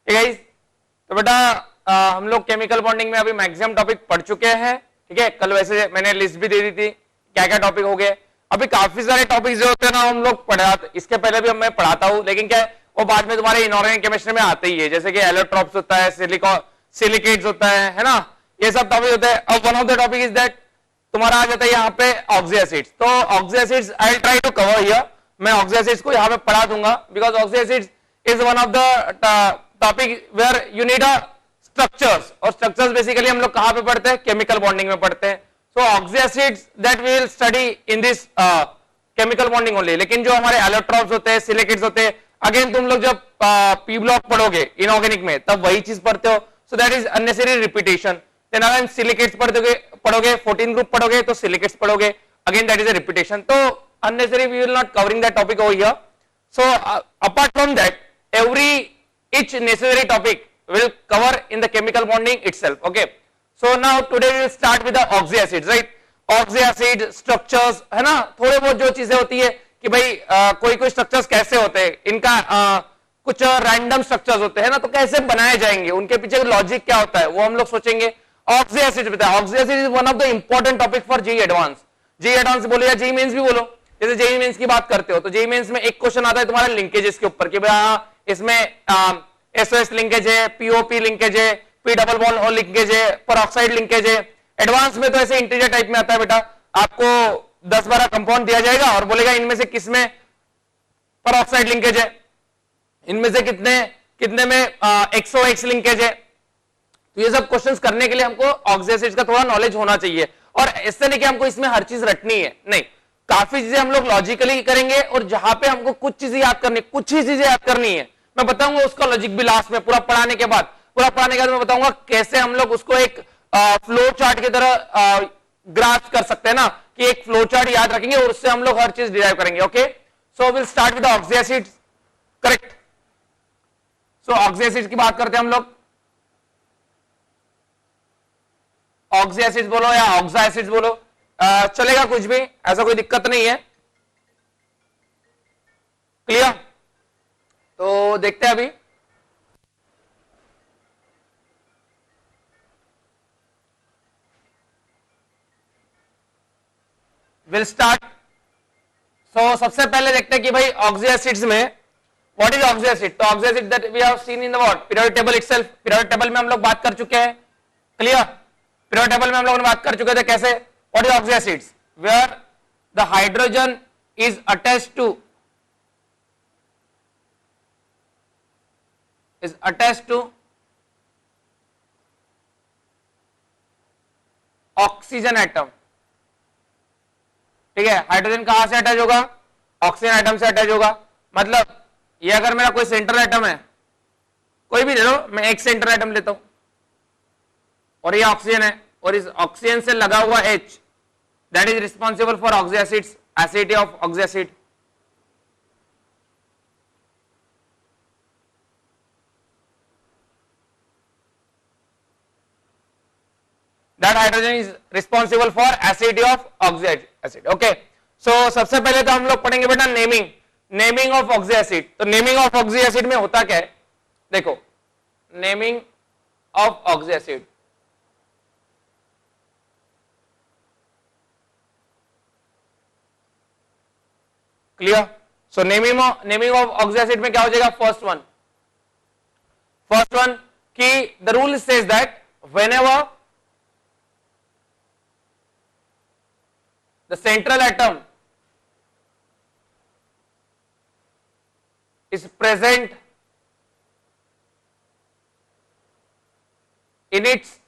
ठीक है। तो बेटा हम लोग केमिकल बॉन्डिंग में अभी मैक्सिमम टॉपिक पढ़ चुके हैं। ठीक है, कल वैसे मैंने लिस्ट भी दे दी थी क्या क्या टॉपिक हो गए। अभी काफी सारे टॉपिक जो होते हैं ना हम लोग पढ़ा, इसके पहले भी मैं पढ़ाता हूँ, लेकिन क्या है वो बाद में तुम्हारे इनऑर्गेनिक केमिस्ट्री में आते ही है, जैसे कि एलोट्रॉप्स होता है, सिलिकेट्स होता है ना, ये सब टॉपिक होते हैं। अब one of the topic is that तुम्हारा आ जाता है यहाँ पे ऑक्सी एसिड्स। तो oxy acids I try to cover here, मैं ऑक्सी एसिड्स को यहाँ पे पढ़ा दूंगा, because oxy acids is one of the topic where you need a structures, और स्ट्रक्चर्स बेसिकली हम लोग कहाँ पे पढ़ते हैं, केमिकल बॉन्डिंग में पढ़ते हैं। So oxy acids that we will study in this chemical bonding only. लेकिन जो हमारे एलोट्रॉप्स होते हैं, सिलिकेट्स होते हैं, अगेन तुम लोग जब पी ब्लॉक पढ़ोगे इनऑर्गेनिक में तब वही चीज पढ़ते हो, so that is unnecessary repetition. Then again silicates पढ़ोगे 14 ग्रुप पढ़ोगे तो सिलिकेट्स पढ़ोगे, again that is a repetition, तो unnecessary we will not covering that topic over here. So apart from that, each necessary topic will cover in the chemical bonding itself. Okay, so now today we will start with the oxy acids, right? Oxy acid structures है ना, थोड़े बहुत जो चीजें होती है कि भाई कोई कोई स्ट्रक्चर्स कैसे होते हैं, इनका कुछ रैंडम स्ट्रक्चर्स होते हैं ना, तो कैसे बनाए जाएंगे, उनके पीछे लॉजिक क्या होता है वो हम लोग सोचेंगे। ऑक्सी एसिड बताया, oxy acid is one of the important topic for JEE advance. JEE advance बोलो या जेईई मेंस भी बोलो, जैसे जेईई मेंस की बात करते हो तो जेईई मेंस में एक क्वेश्चन आता है तुम्हारा लिंकेजेस के ऊपर कि भाई इसमें एसओएस लिंकेज है, पीओपी लिंकेज है, P double bond O linkage है, परऑक्साइड लिंकेज है। एडवांस में तो ऐसे इंटीजर टाइप में आता है बेटा, आपको 10-12 कंपाउंड दिया जाएगा और बोलेगा इनमें से किसमें परऑक्साइड लिंकेज है, इनमें से कितने कितने में एक्सओएक्स लिंकेज है। तो ये सब क्वेश्चंस करने के लिए हमको ऑक्सी एसिड्स का थोड़ा नॉलेज होना चाहिए, और इससे नहीं कि हमको इसमें हर चीज रटनी है, नहीं, काफी चीजें हम लोग लॉजिकली करेंगे, और जहां पे हमको कुछ चीजें याद करनी, कुछ ही चीजें याद करनी है, मैं बताऊंगा उसका लॉजिक भी लास्ट में पूरा पढ़ाने के बाद मैं बताऊंगा कैसे हम लोग उसको एक फ्लो चार्ट की तरह ग्रास्प कर सकते हैं ना, कि एक फ्लो चार्ट याद रखेंगे और उससे हम लोग हर चीज डिराइव करेंगे। Okay, so will start with oxy acids, correct. So oxy acids की बात करते हैं हम लोग, ऑक्सी एसिड्स बोलो या ऑक्सा एसिड्स बोलो, चलेगा कुछ भी, ऐसा कोई दिक्कत नहीं है। क्लियर, तो देखते हैं अभी। Will start. सो सबसे पहले देखते हैं कि भाई ऑक्सी एसिड्स में व्हाट इज ऑक्सी एसिड। तो oxy acid that we have seen in the what periodic table itself, periodic table में हम लोग बात कर चुके हैं। क्लियर, पीरियोडिक टेबल में हम लोगों ने बात कर चुके थे कैसे, what is oxy acids, where the hydrogen is attached to oxygen atom. ठीक है, हाइड्रोजन कहां से अटैच होगा, ऑक्सीजन एटम से अटैच होगा। मतलब ये अगर मेरा कोई सेंट्रल एटम है, कोई भी ले लो, मैं एक सेंट्रल एटम लेता हूं और ये ऑक्सीजन है, और इस ऑक्सीजन से लगा हुआ H, that is responsible for oxy acids, acidity of oxy acid. That hydrogen is responsible for acidity of oxy acid. Okay, so सबसे पहले तो हम लोग पढ़ेंगे बेटा नेमिंग ऑफ ऑक्सी एसिड। तो नेमिंग ऑफ ऑक्सी एसिड में होता क्या है, देखो, naming of oxy acid, clear. So naming of oxy acid में क्या हो जाएगा, फर्स्ट वन कि the rule says that whenever the central atom is present in its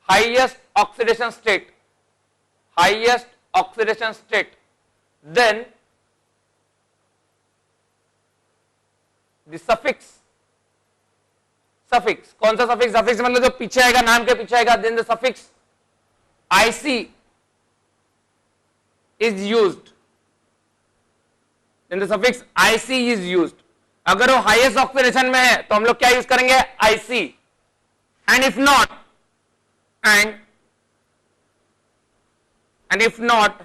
highest oxidation state, then the suffix कौन सा सफिक्स मतलब जो पीछे आएगा, नाम के पीछे आएगा, then the suffix IC is used, then the suffix IC is used. अगर वो हाईएस्ट ऑक्सीडेशन में है तो हम लोग क्या यूज करेंगे, IC, and if not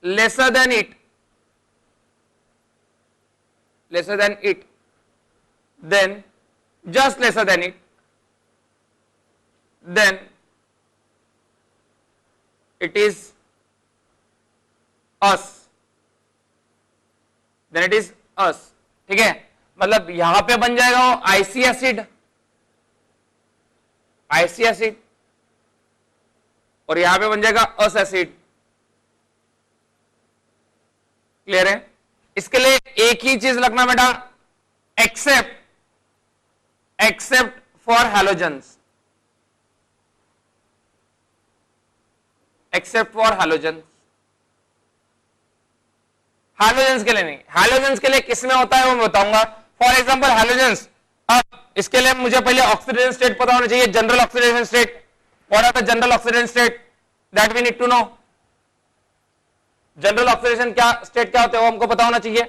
lesser than it, then just lesser than it, then it is us, then it is us. ठीक है, मतलब यहां पे बन जाएगा वो आईसी एसिड और यहां पे बन जाएगा अस एसिड. क्लियर है? इसके लिए एक ही चीज लगना बेटा, except for halogens, except for halogens. Halogens के लिए नहीं, हैलोजेंस के लिए किसमें होता है वो मैं बताऊंगा. फॉर एग्जांपल हैलोजेंस, अब इसके लिए मुझे पहले ऑक्सीडेशन स्टेट पता होना चाहिए. General oxidation state, what are the general oxidation state, that we need to know. General oxidation क्या स्टेट क्या होते हैं वो हमको पता होना चाहिए.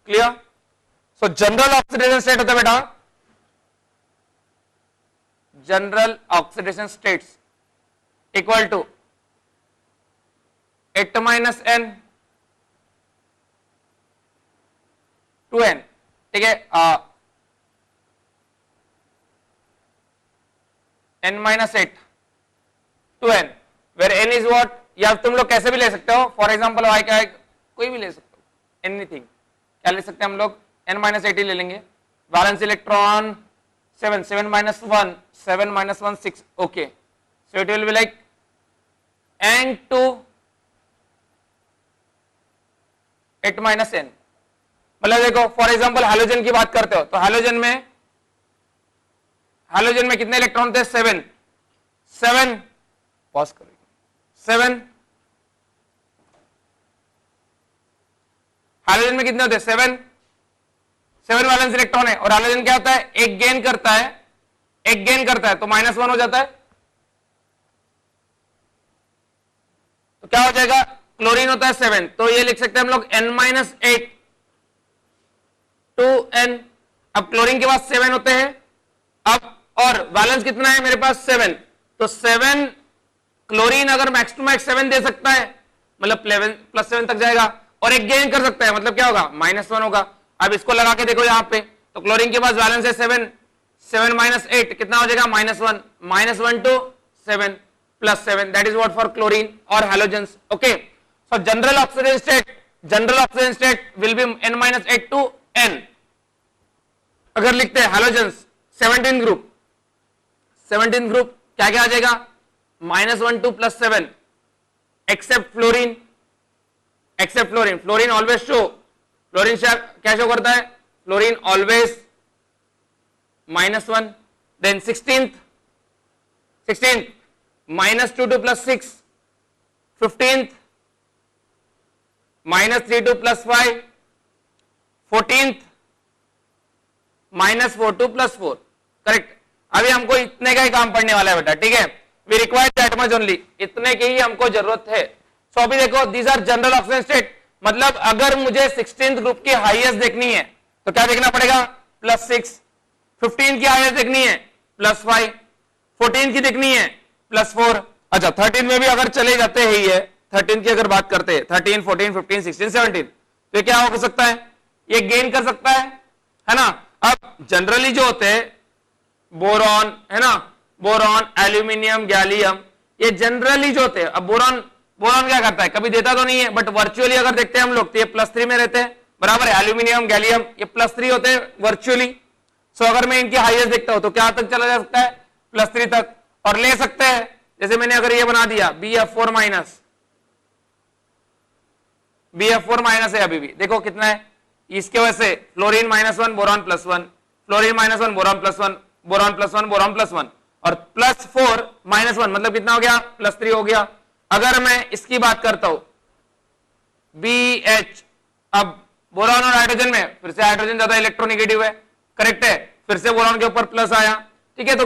Clear? So general oxidation state होता है बेटा, general oxidation states equal to 8 minus n to n. ठीक है, n minus 8 to n, where n is what, या तुम लोग कैसे भी ले सकते हो. फॉर एग्जांपल y का कोई भी ले सकते हो, एनीथिंग. क्या ले सकते हैं हम लोग, n माइनस 8 ही ले लेंगे. Valence electron 7, 7 minus 1, 7 minus 1, 6. Okay. So it will be like n2 8 minus n. मतलब देखो फॉर एग्जांपल हैलोजन की बात करते हो तो हैलोजन में कितने इलेक्ट्रॉन थे, 7. पॉज करो, 7. हैलोजन में कितने होते हैं, 7 वैलेंस इलेक्ट्रॉन है. और हैलोजन क्या होता है, एक गेन करता है तो -1 हो जाता है. तो क्या हो जाएगा, क्लोरीन होता है 7, तो ये लिख सकते हैं हम लोग n-8 टू n. अब क्लोरीन के पास 7 होते हैं, अब और वैलेंस कितना है मेरे पास 7, तो 7 क्लोरीन अगर मैक्स टू मैक्स 7 दे सकता है, मतलब +7 तक जाएगा, और एक गेन कर सकता है, मतलब क्या होगा, -1 होगा. अब इसको लगा के देखो यहां पे, तो क्लोरीन के पास बैलेंस है 7 माइनस 8 कितना हो जाएगा, -1 to 7 plus 7, that is what for chlorine और halogens. Okay, so general oxidation state will be n-8 to n. अगर लिखते हैं हैलोजेंस 17 ग्रुप क्या क्या आ जाएगा, -1 to +7 except fluorine. Fluorine always show, fluorine क्या शो करता है, fluorine always -1. Then 16th -2 to +6, 15th -3 to +5, 14th -4 to +4. Correct. अभी हमको इतने का ही काम पड़ने वाला है बेटा, ठीक है. We require that much only, इतने की ही हमको जरूरत है. सो अभी देखो these are general oxygen state, मतलब अगर मुझे 16th ग्रुप की हाईएस्ट देखनी है तो क्या देखना पड़ेगा, +6. 15 की हाईएस्ट देखनी है +5, 14 की देखनी है +4. अच्छा 13 में भी अगर चले जाते हैं, ये 13 की अगर बात करते हैं, 13, 14, 15, 16, 17, तो ये क्या हो सकता है, ये गेन कर सकता है ना. अब जनरली जो होते हैं बोरॉन, है ना, बोरॉन, एल्यूमिनियम, गैलियम, ये जनरली जो होते हैं. अब बोरॉन क्या करता है, कभी देता तो नहीं है, बट वर्चुअली अगर देखते हैं हम लोग तो ये +3 में रहते हैं, बराबर है. एल्यूमिनियम, गैलियम ये +3 होते हैं वर्चुअली. सो अगर मैं इनकी हाईएस्ट देखता हूं तो क्या तक चला जा सकता है, +3 तक. और ले सकते हैं, जैसे मैंने अगर ये बना दिया BF4 माइनस है, अभी भी देखो कितना है, इसके वजह से fluorine -1 boron +1, fluorine -1 boron +1, boron +1 boron +1, और +4 -1 मतलब कितना हो गया, +3 हो गया. अगर मैं इसकी बात करता हूं BH, अब बोरॉन और हाइड्रोजन में फिर से हाइड्रोजन ज्यादा इलेक्ट्रोनेगेटिव है, करेक्ट है, फिर से बोरॉन के ऊपर प्लस आया, ठीक है. तो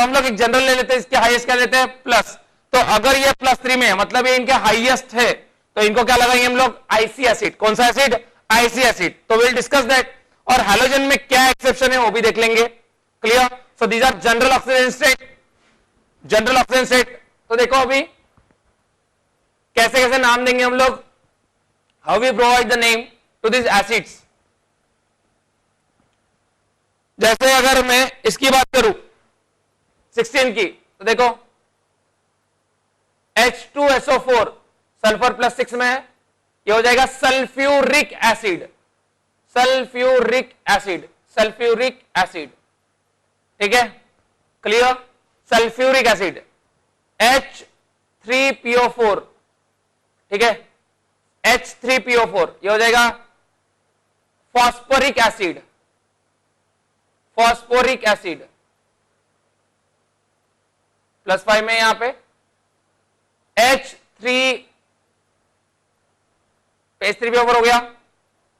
हम लोग एक जनरल ले लेते हैं, इसके हाईएस्ट क्या लेते हैं, प्लस. तो अगर ये +3 में है मतलब ये इनके हाईएस्ट है, तो इनको क्या लगाएंगे हम लोग, आईसी एसिड. कौन सा एसिड, आईसी एसिड. तो विल डिस्कस दैट. और हैलोजन में क्या एक्सेप्शन है वो भी देख लेंगे. Clear. So these are general oxidation state. General oxygen state. तो देखो अभी कैसे कैसे नाम देंगे हम लोग, how we provide the name to this acids. जैसे अगर मैं इसकी बात करूं 16 की, तो देखो H2SO4 सल्फर प्लस 6 में है, ये हो जाएगा sulphuric acid, sulphuric acid, sulphuric acid. ठीक है, क्लियर, सल्फ्यूरिक एसिड। H3PO4, ठीक है, H3PO4 ये हो जाएगा फॉस्फोरिक एसिड, फॉस्फोरिक एसिड +5 में, यहां पे H3PO4 हो गया,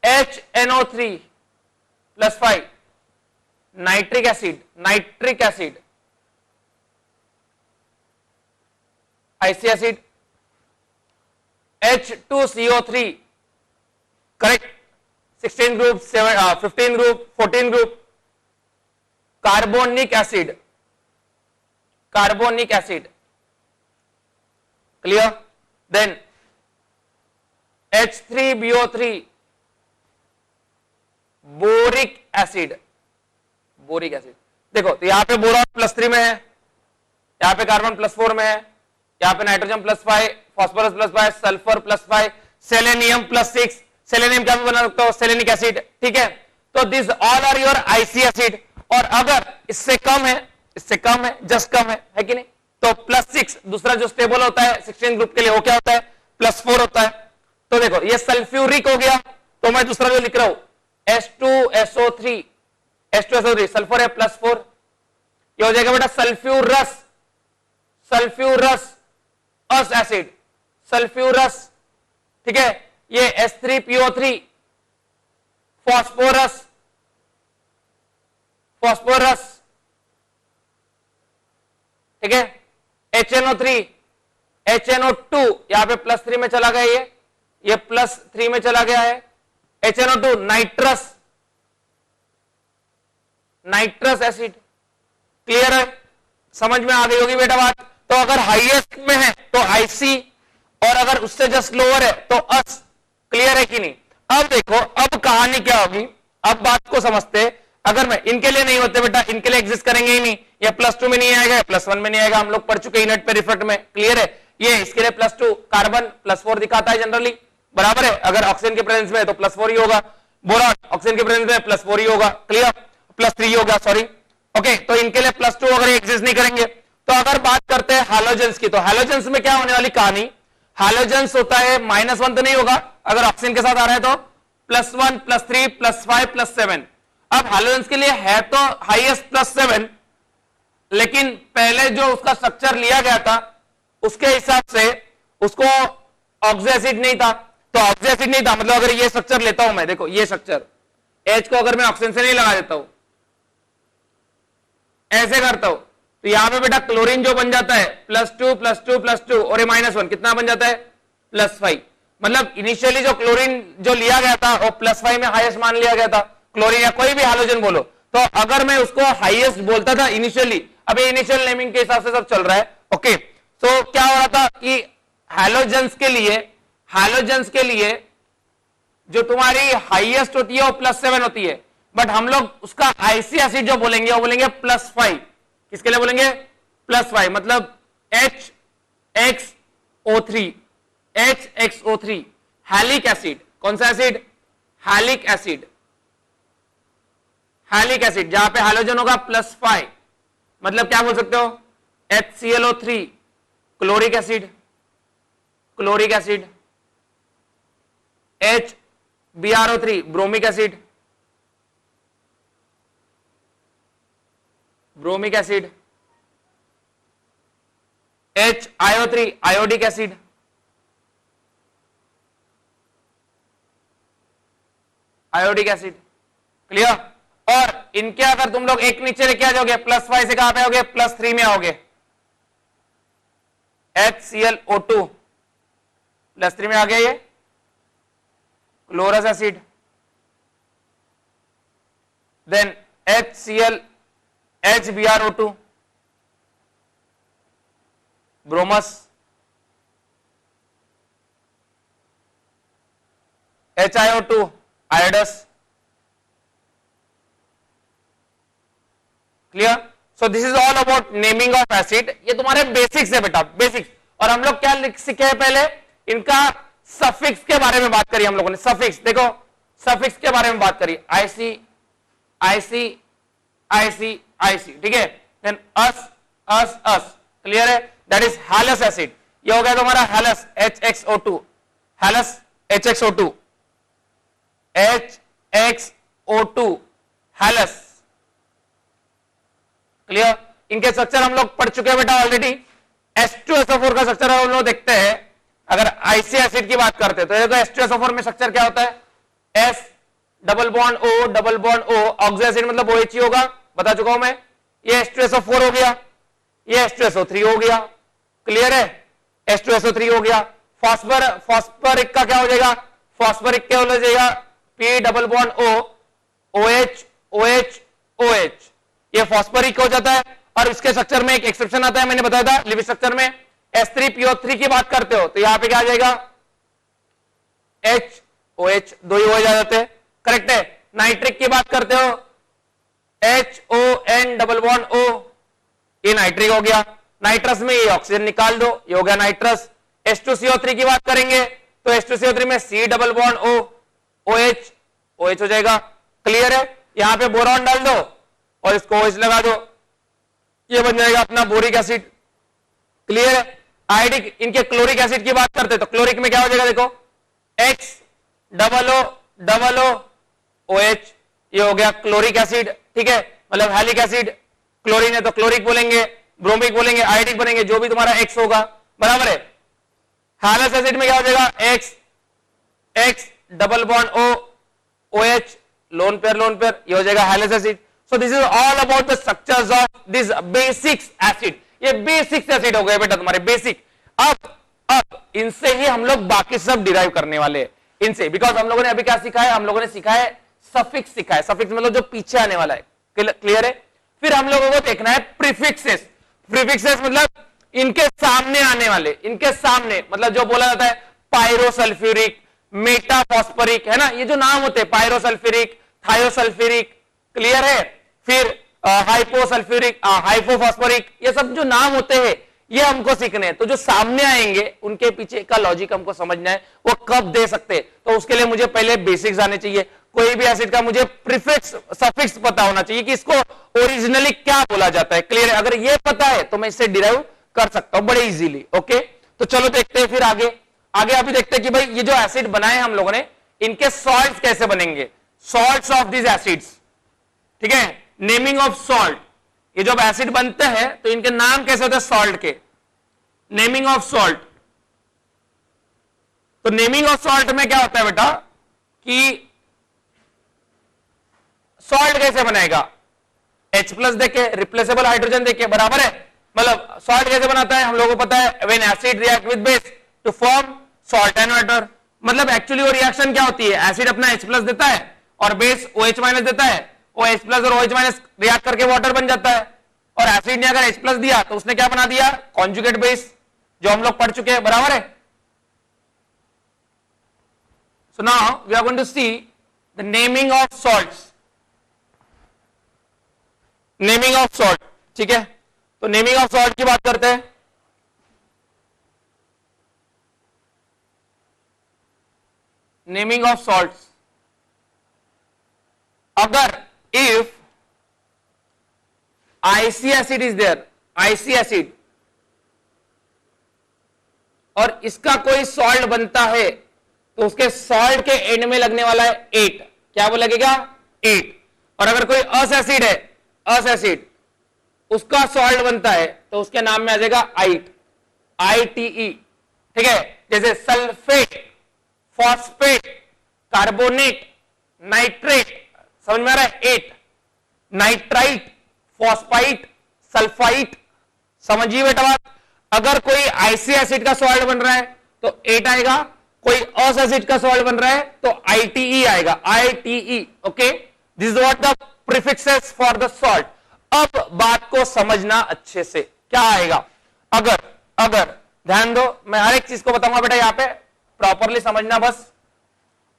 HNO3 +5 nitric acid, nitric acid, IC acid. H2CO3 correct, 16 group, 15 group, 14 group, carbonic acid, carbonic acid, clear. Then H3BO3 boric acid, boric acid. देखो तो यहां पे बोरॉन +3 में है, यहां पे कार्बन +4 में है, यहां पे nitrogen +5, phosphorus +5, sulphur +5, selenium +6, selenium क्या भी बना सकता हो, सेलेनिक एसिड। ठीक है, तो this all are your ic acid. और अगर इससे कम है, इससे कम है, जस्ट कम है कि नहीं, तो +6 दूसरा जो स्टेबल होता है 16 ग्रुप के लिए, वो क्या होता है, +4 होता है। तो देखो ये सल्फ्यूरिक हो गया, तो मैं दूसरा जो लिख रहा हूं H2SO3, H2SO3 सल्फर है +4, ये हो जाएगा बेटा सल्फ्यूरस, सल्फ्यूरस अस एसिड, सल्फ्यूरस। ठीक है, ये H3PO3 फॉस्फोरस, फॉस्फोरस। ठीक है, HNO3, HNO2 यहां पे +3 में चला गया, ये +3 में चला गया है, HNO2 nitrous, nitrous acid. Clear है, समझ में आ गई होगी बेटा बात। तो अगर हाईएस्ट में है तो आईसी, और अगर उससे जस्ट लोअर है तो अस। क्लियर है कि नहीं। अब देखो अब कहानी क्या होगी, अब बात को समझते। अगर मैं इनके लिए नहीं होते बेटा, इनके लिए एग्जिस्ट करेंगे ही नहीं, ये +2 में नहीं आएगा, +1 में नहीं आएगा, हम लोग पढ़ चुके यूनिट पे रिफ्रेक्ट में। क्लियर है, ये इसके लिए +2, कार्बन +4 दिखाता है जनरली, बराबर है। अगर ऑक्सीजन के प्रेजेंस में है तो +4 ही होगा, बोरॉन ऑक्सीजन के प्रेजेंस में +4 ही होगा, क्लियर, +3 होगा, सॉरी। ओके, तो इनके लिए +2 अगर एग्जिस्ट नहीं करेंगे। तो अगर बात करते हैं हैलोजेंस की, तो हैलोजेंस में क्या होने वाली कहानी, हैलोजेंस होता है -1 तो नहीं होगा, अगर ऑक्सीजन के साथ आ रहा है तो +1, +3, +5, +7। अब हैलोजेंस के लिए है तो हाईएस्ट +7, लेकिन पहले जो उसका स्ट्रक्चर लिया गया था उसके हिसाब से उसको ऑक्सो एसिड नहीं था, तो ऑक्सो एसिड नहीं था मतलब अगर ये स्ट्रक्चर लेता हूं मैं, देखो ये स्ट्रक्चर H को अगर मैं ऑक्सीजन से नहीं लगा देता हूं, ऐसे करता हूं, तो यहां पे बेटा क्लोरीन जो बन जाता है +2 +2 +2 और ये -1 कितना बन जाता है +5। मतलब इनिशियली जो क्लोरीन जो लिया गया था वो +5 में हाईएस्ट मान लिया गया था, क्लोरीन या कोई भी हाइड्रोजन बोलो। तो अगर मैं उसको हाईएस्ट बोलता था इनिशियली, अब ये इनिशियल नेमिंग के हिसाब से सब चल रहा है। ओके, तो क्या हो रहा था कि हैलोजेंस के लिए जो तुम्हारी हाईएस्ट होती है वो +7 होती है, बट हम लोग उसका आईसी एसिड जो बोलेंगे वो बोलेंगे +5। किसके लिए बोलेंगे +5, मतलब HXO3, HXO3 हैलिक एसिड। कौन सा एसिड, हैलिक एसिड, हैलिक एसिड जहां पे हाइड्रोजन होगा +5, मतलब क्या बोल सकते हो HClO3 chloric acid, chloric acid, HBrO3 bromic acid, bromic acid, HIO3 iodic acid, iodic acid. Clear. और इनके अगर तुम लोग एक नीचे लेके आ जाओगे +5 से कहां पे आओगे +3 में आओगे, HClO2 +3 में आ गया ये chlorous acid, then HBrO2 bromous, HiO2 iodous. Clear? So this is all about naming of acid. ये तुम्हारे बेसिक्स है बेटा, बेसिक्स। और हम लोग क्या सीखे हैं पहले, इनका सफिक्स के बारे में बात करी हम लोगों ने। सफिक्स देखो, सफिक्स के बारे में बात करी, आईसी आईसी आईसी आईसी, ठीक है। देन अस अस अस, क्लियर है, दैट इज हैलस एसिड। ये हो गया तुम्हारा halous HXO2, halous HXO2, HXO2 halous. Clear? इनके स्ट्रक्चर हम लोग पढ़ चुके हैं बेटा ऑलरेडी। H2SO4 का स्ट्रक्चर हम लोग देखते हैं। अगर आईसी एसिड की बात करते हैं तो देखो H2SO4 में स्ट्रक्चर क्या होता है, S double bond O double bond O, oxo acid मतलब OH ही होगा, बता चुका हूं मैं। ये H2SO4 हो गया, ये H2SO3 हो गया। क्लियर है? H2SO3 हो गया। फॉस्फोरिक का क्या हो जाएगा, फॉस्फोरिक क्या हो जाएगा, P double bond O, OH OH OH, ये फॉस्फोरिक हो जाता है। और इसके स्ट्रक्चर में एक एक्सेप्शन आता है, मैंने बताया था लिपिड स्ट्रक्चर में। S3PO3 की बात करते हो तो यहां पे क्या आ जाएगा, HOH, दो ही हो जाते हैं, करेक्ट है। नाइट्रिक की बात करते हो, HON डबल बॉन्ड O, ये नाइट्रिक हो गया। नाइट्रस में ये ऑक्सीजन निकाल दो, ये हो गया नाइट्रस। H2CO3 की बात करेंगे तो H2CO3 में C double bond O, OH OH हो जाएगा। क्लियर है? यहां पे बोरॉन डाल दो और इसको OH लगा दो, ये बन जाएगा अपना बोरिक एसिड। क्लियर है? आयोडिक, इनके क्लोरिक एसिड की बात करते तो क्लोरिक में क्या हो जाएगा, देखो X डबल O OH, ये हो गया क्लोरिक एसिड, ठीक है, मतलब हैलिक एसिड। क्लोरीन है तो क्लोरिक बोलेंगे, ब्रोमिक बोलेंगे, आयोडिक बनेंगे, जो भी तुम्हारा X होगा, बराबर है। हैलस एसिड में क्या हो जाएगा, X double bond O OH, lone pair, ये हो जाएगा halous acid. So this is all about the structures of this basics acid. ये बेसिक्स एसिड हो गए बेटा तुम्हारे बेसिक। अब इनसे ही हम लोग बाकी सब डिराइव करने वाले हैं, इनसे। बिकॉज हम लोगों ने अभी क्या सीखा है, हम लोगों ने सीखा है सफिक्स सीखा है। सफिक्स मतलब जो पीछे आने वाला है, क्लियर है। फिर हम लोगों को देखना है प्रीफिक्सेस। प्रीफिक्सेस मतलब इनके सामने आने वाले, इनके सामने मतलब जो बोला जाता है पायरोसल्फ्यूरिक, मेटाफॉस्फोरिक, है ना, ये जो नाम होते हैं पायरोसल्फ्यूरिक, थायोसल्फ्यूरिक, क्लियर है। फिर हाइपोसल्फ्यूरिक, हाइपोफॉस्फोरिक, ये सब जो नाम होते हैं ये हमको सीखने हैं। तो जो सामने आएंगे उनके पीछे का लॉजिक हमको समझना है, वो कब दे सकते हैं। तो उसके लिए मुझे पहले बेसिक्स आने चाहिए। कोई भी एसिड का मुझे प्रीफिक्स सफिक्स पता होना चाहिए कि इसको ओरिजिनली क्या बोला जाता है। क्लियर है? अगर ये पता है तो मैं इससे डिराइव कर सकता हूं बड़े इजीली। ओके, तो चलो देखते हैं फिर आगे। अभी देखते हैं कि भाई ये जो एसिड बनाए हम लोगों ने, इनके सॉल्ट्स कैसे बनेंगे, सॉल्ट्स ऑफ दिस एसिड्स, ठीक है। नेमिंग ऑफ सॉल्ट, ये जब एसिड बनते हैं तो इनके नाम कैसे होते हैं सॉल्ट के, नेमिंग ऑफ सॉल्ट। तो नेमिंग ऑफ सॉल्ट में क्या होता है बेटा कि सॉल्ट कैसे बनेगा, H+ देके, रिप्लेसेबल हाइड्रोजन देके, बराबर है। मतलब सॉल्ट कैसे बनाता है हम लोगों को पता है, when acid react with base to form salt and water. मतलब एक्चुअली वो रिएक्शन क्या होती है, एसिड अपना H+ देता है और बेस OH- देता है, OH+ और OH- रिएक्ट करके वाटर बन जाता है। और एसिड ने अगर H+ दिया तो उसने क्या बना दिया, कॉन्जुगेट बेस, जो हम लोग पढ़ चुके हैं, बराबर है। So now we are going to see the naming of salts, naming of salt, ठीक है। तो नेमिंग ऑफ सॉल्ट की बात करते हैं। नेमिंग ऑफ सॉल्ट्स, अगर if IC acid is there, IC acid, और इसका कोई सॉल्ट बनता है तो उसके सॉल्ट के एंड में लगने वाला है 8, क्या वो लगेगा 8। और अगर कोई अस एसिड है, अस एसिड, उसका सॉल्ट बनता है तो उसके नाम में आ जाएगा आइट, ITE, ठीक है। जैसे सल्फेट, फॉस्फेट, कार्बोनेट, नाइट्रेट, समझ में आ रहा है, 8। नाइट्राइट, फॉस्फाइट, सल्फाइट, समझिए बेटा बात। अगर कोई आईसी एसिड का सॉल्ट बन रहा है तो 8 आएगा, कोई अस एसिड का सॉल्ट बन रहा है तो ITE आएगा, ITE, okay. This is what the prefixes for the salt. अब बात को समझना अच्छे से, क्या आएगा, अगर अगर ध्यान दो, मैं हर एक चीज को बताऊंगा बेटा, यहां पे प्रॉपरली समझना बस,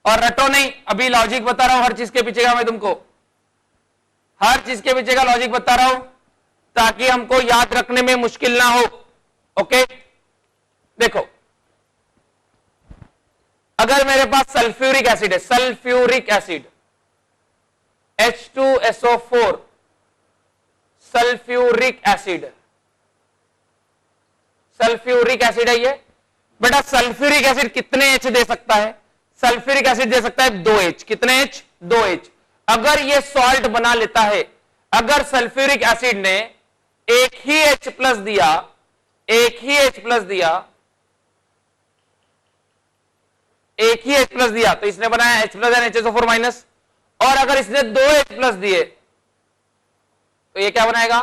और रटो नहीं, अभी लॉजिक बता रहा हूं हर चीज के पीछे का, मैं तुमको हर चीज के पीछे का लॉजिक बता रहा हूं ताकि हमको याद रखने में मुश्किल ना हो। ओके, देखो अगर मेरे पास सल्फ्यूरिक एसिड है, sulphuric acid H2SO4, sulphuric acid, sulphuric acid है ये बेटा। सल्फ्यूरिक एसिड कितने H दे सकता है? सल्फ्यूरिक एसिड दे सकता है 2H। कितने H? 2H। अगर ये सॉल्ट बना लेता है, अगर सल्फ्यूरिक एसिड ने एक ही H प्लस दिया, एक ही H प्लस दिया, एक ही H प्लस दिया, तो इसने बनाया H plus and HSO4 minus, और अगर इसने 2H प्लस दिए तो ये क्या बनाएगा?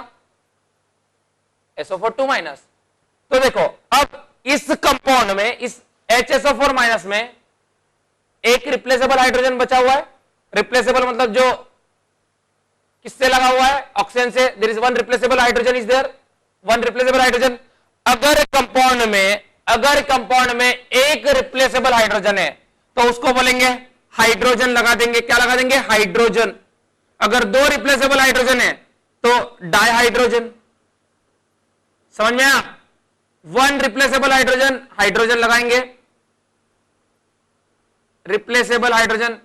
SO4 2 minus. तो देखो अब इस कंपाउंड में, इस HSO4 माइनस में एक रिप्लेसेबल हाइड्रोजन बचा हुआ है। रिप्लेसेबल मतलब जो किससे लगा हुआ है? ऑक्सीजन से। There is one replaceable hydrogen is there, one replaceable hydrogen. अगर कंपाउंड में एक रिप्लेसेबल हाइड्रोजन है तो उसको बोलेंगे हाइड्रोजन लगा देंगे। क्या लगा देंगे? हाइड्रोजन। अगर दो रिप्लेसेबल हाइड्रोजन है तो डाइहाइड्रोजन। समझ में आया? वन रिप्लेसेबल हाइड्रोजन, हाइड्रोजन लगाएंगे, replaceable hydrogen,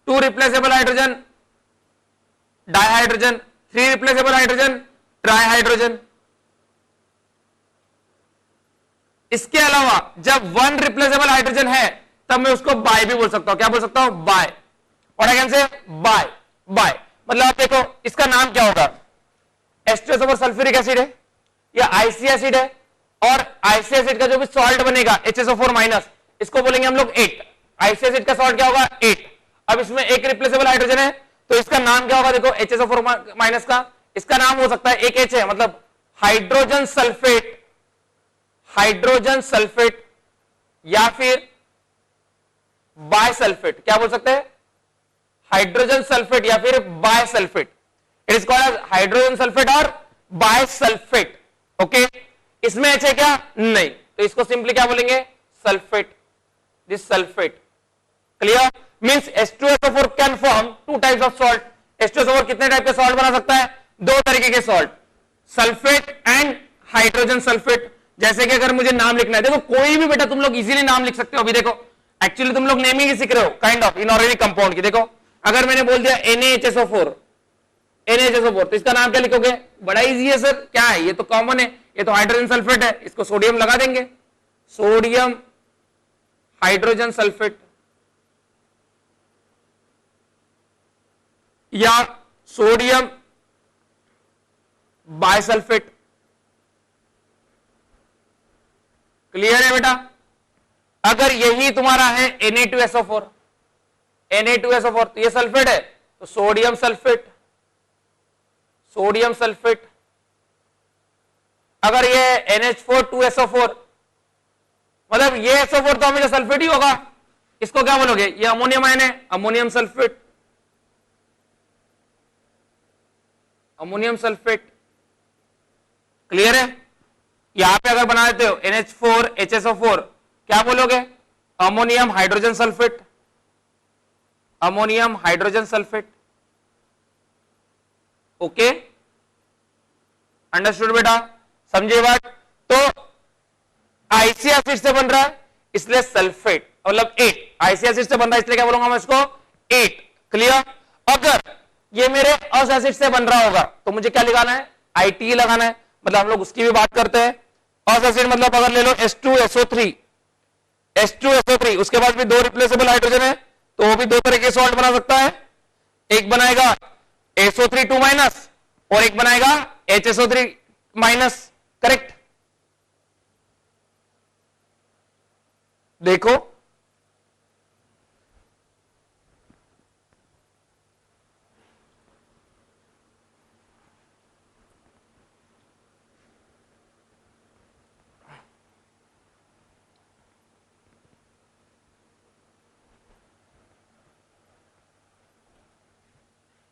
two replaceable hydrogen, dihydrogen, three replaceable hydrogen, trihydrogen. इसके अलावा जब वन रिप्लेसेबल हाइड्रोजन है तब मैं उसको बाय भी बोल सकता हूं। क्या बोल सकता हूं? बाय। और अगेन से बाय, बाय मतलब आप देखो इसका नाम क्या होगा? H2SO4 सल्फ्यूरिक एसिड है या आईसी एसिड है, और आईसी एसिड का जो भी सॉल्ट बनेगा HSO4 माइनस, इसको बोलेंगे हम लोग 8। आईसी एसिड का सॉल्ट क्या होगा? 8। अब इसमें एक रिप्लेसेबल हाइड्रोजन है तो इसका नाम क्या होगा? देखो HSO4 माइनस का इसका नाम हो सकता है, एक H है मतलब हाइड्रोजन सल्फेट, हाइड्रोजन सल्फेट, या फिर बायसल्फेट। क्या बोल सकते हैं? हाइड्रोजन सल्फेट या फिर bisulphate. It is called as hydrogen sulphate और बायसल्फेट। ओके, इसमें H है क्या? नहीं, तो इसको सिंपली क्या बोलेंगे? Sulphate. This sulphate. Clear? Means H2SO4 can form two types of salt. H2SO4 कितने टाइप के सॉल्ट बना सकता है? दो तरीके के salt, sulphate and hydrogen sulphate. जैसे कि अगर मुझे नाम लिखना है, देखो कोई भी बेटा तुम लोग इजीली नाम लिख सकते हो। अभी देखो एक्चुअली तुम लोग नेमिंग ही सीख रहे हो काइंड ऑफ इनऑर्गेनिक कंपाउंड की। देखो अगर मैंने बोल दिया NaHSO4, NaHSO4 तो इसका नाम क्या लिखोगे? बड़ा इजी है सर। क्या है? ये तो कॉमन है, ये तो हाइड्रोजन सल्फेट है, इसको सोडियम लगा देंगे, सोडियम हाइड्रोजन सल्फेट, या सोडियम बायसल्फेट। क्लियर है बेटा? अगर यही तुम्हारा है Na2SO4, Na2SO4 तो ये सल्फेट है तो सोडियम सल्फेट, सोडियम सल्फेट। अगर ये NH4 2SO4 मतलब ये SO4 तो हमेशा सल्फेट ही होगा, इसको क्या बोलोगे? ये अमोनियम आयन है, ammonium sulphate, ammonium sulphate. Clear है? यहां पे अगर बना देते हो NH4 HSO4 क्या बोलोगे? Ammonium hydrogen sulphate, ammonium hydrogen sulphate. Okay, understood बेटा? समझे बात? तो आईसी एसिड से बन रहा है इसलिए सल्फेट, मतलब 8। आईसी एसिड से बन रहा है इसलिए क्या बोलूंगा मैं इसको? 8। क्लियर? अगर ये मेरे अस एसिड से बन रहा होगा तो मुझे क्या लगाना है? आईटी लगाना है। मतलब हम लोग उसकी भी बात करते हैं। अस एसिड मतलब अगर ले लो H2SO3, H2SO3 उसके बाद भी दो रिप्लेसेबल हाइड्रोजन है तो वो भी दो तरह के सॉल्ट बना सकता है। एक बनाएगा SO3 2 माइनस और एक बनाएगा HSO3 माइनस। करेक्ट? देखो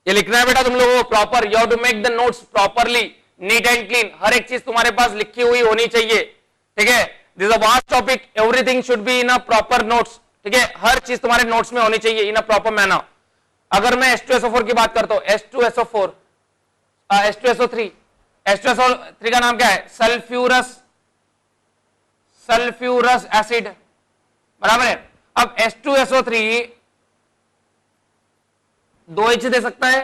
ये लिखना है बेटा तुम लोगों को proper. You have to make the notes properly. Neat and clean, हर एक चीज तुम्हारे पास लिखी हुई होनी चाहिए, ठीक है। This a vast topic, everything should be in a proper notes, ठीक है, हर चीज तुम्हारे नोट्स में होनी चाहिए इन अ प्रॉपर मैनर। अगर मैं H2SO4 की बात करता हूं, H2SO4, H2SO3, H2SO3 का नाम क्या है? सल्फ्यूरस एसिड, बराबर है। अब H2SO3 2H दे सकता है,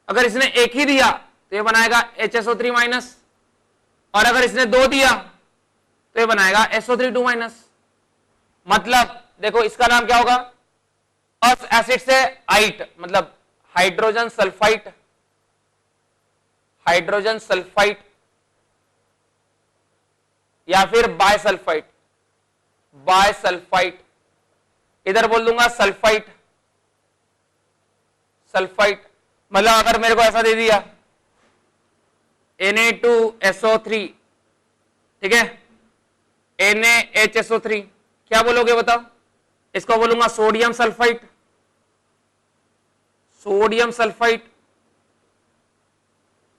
अगर इसने एक ही दिया तो ये बनाएगा HSO3 माइनस, और अगर इसने 2 दिया तो ये बनाएगा SO3 2 मतलब देखो इसका नाम क्या होगा? अस एसिड से आइट, मतलब हाइड्रोजन सल्फाइट, हाइड्रोजन सल्फाइट या फिर बायसल्फाइट, बायसल्फाइट, इधर बोल दूंगा सल्फाइट, सल्फाइट। मतलब अगर मेरे को ऐसा दे दिया Na2SO3, ठीक है, NaHSO3, क्या बोलोगे बताओ? इसको बोलूंगा सोडियम सल्फाइट, सोडियम सल्फाइट,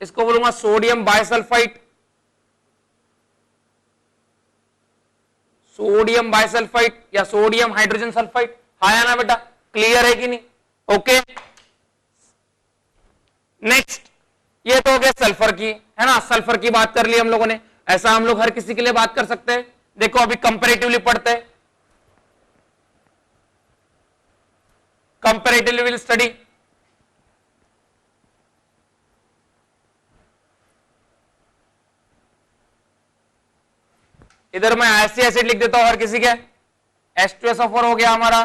इसको बोलूंगा सोडियम बायसल्फाइट, सोडियम बायसल्फाइट या सोडियम हाइड्रोजन सल्फाइट। हाँ या ना बेटा, क्लियर है कि नहीं? ओके, नेक्स्ट, ये तो हो गया सल्फर की, है ना, सल्फर की बात कर ली हम लोगों ने। ऐसा हम लोग हर किसी के लिए बात कर सकते हैं। देखो अभी कंपैरेटिवली पढ़ते हैं, कंपैरेटिवली विल स्टडी। इधर मैं ऐसी एसिड लिख देता हूं हर किसी के। H2SO4 हो गया हमारा,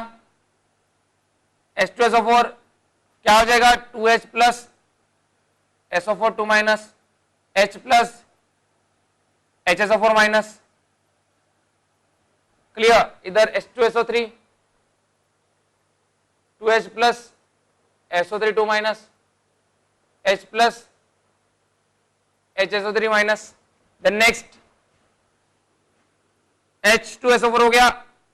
H2SO4 क्या हो जाएगा? 2H plus SO4 2 minus, H plus HSO4 minus, clear. इधर H2SO3 2H plus SO3 2 minus, H plus HSO3 minus. Then next H2SO4 हो गया,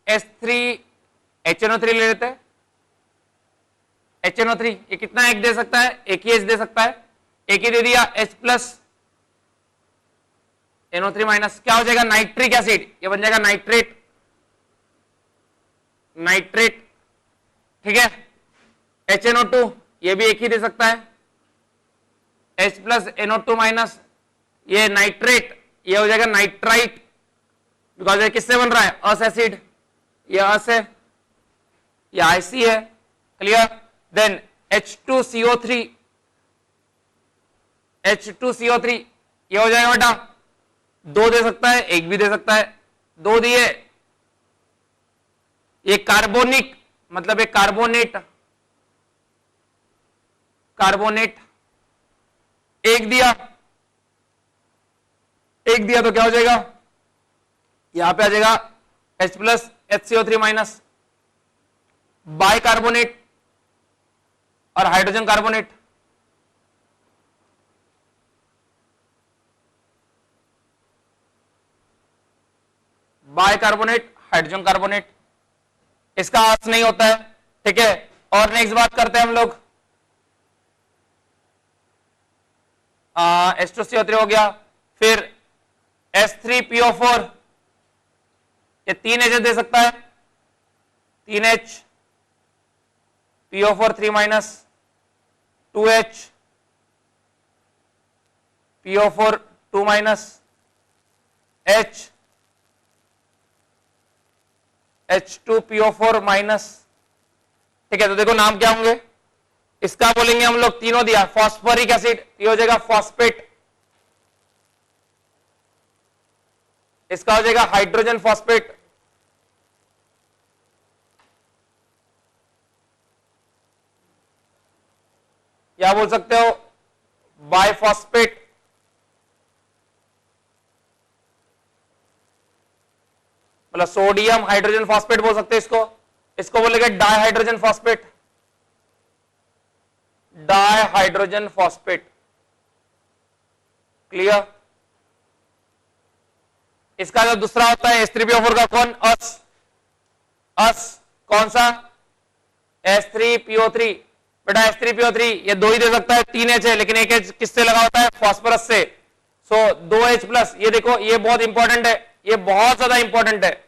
H3HNO3 ले लेते हैं। HNO3 ये कितना एक दे सकता है? एक ही H दे सकता है, एक ही दे दिया, H प्लस NO3 माइनस, क्या हो जाएगा? नाइट्रिक एसिड, ये बन जाएगा नाइट्रेट, नाइट्रेट, ठीक है। HNO2 ये भी एक ही दे सकता है, H प्लस NO2 माइनस, ये नाइट्रेट, ये हो जाएगा नाइट्राइट, बिकॉज ये किससे बन रहा है? अस एसिड, ये अस है, ये IC है, क्लियर। देन H2CO3, H2CO3 ये हो जाएगा बेटा 2 दे सकता है, एक भी दे सकता है, 2 दिए, ये कार्बोनिक, मतलब ये कार्बोनेट, कार्बोनेट, एक दिया, एक दिया तो क्या हो जाएगा? यहां पे आ जाएगा H plus HCO3 minus, bicarbonate और hydrogen carbonate, bicarbonate, hydrogen carbonate, इसका अर्थ नहीं होता है, ठीक है। और नेक्स्ट बात करते हैं हम लोग, H2CO3 हो गया, फिर H3PO4, ये 3H दे सकता है, 3H, PO4 3 minus, 2H, PO4 2 minus, H, H2PO4 minus, ठीक है। तो देखो नाम क्या होंगे इसका, बोलेंगे हम लोग, तीनों दिया, फॉस्फोरिक एसिड, ये हो जाएगा फॉस्फेट, इसका हो जाएगा हाइड्रोजन फॉस्फेट, या बोल सकते हो बाइफॉस्फेट, मतलब सोडियम हाइड्रोजन फॉस्फेट बोल सकते हैं इसको। इसको बोलेंगे dihydrogen phosphate, dihydrogen phosphate, clear. इसका जो दूसरा होता है H3PO4 का, कौन? अस कौन सा? H3PO3, बेटा H3PO3 ये 2 ही दे सकता है, 3H है, लेकिन एक H किससे लगा होता है? फॉस्फोरस से, 2H प्लस, ये देखो ये बहुत इंपॉर्टेंट है, ये बहुत ज्यादा इंपॉर्टेंट है,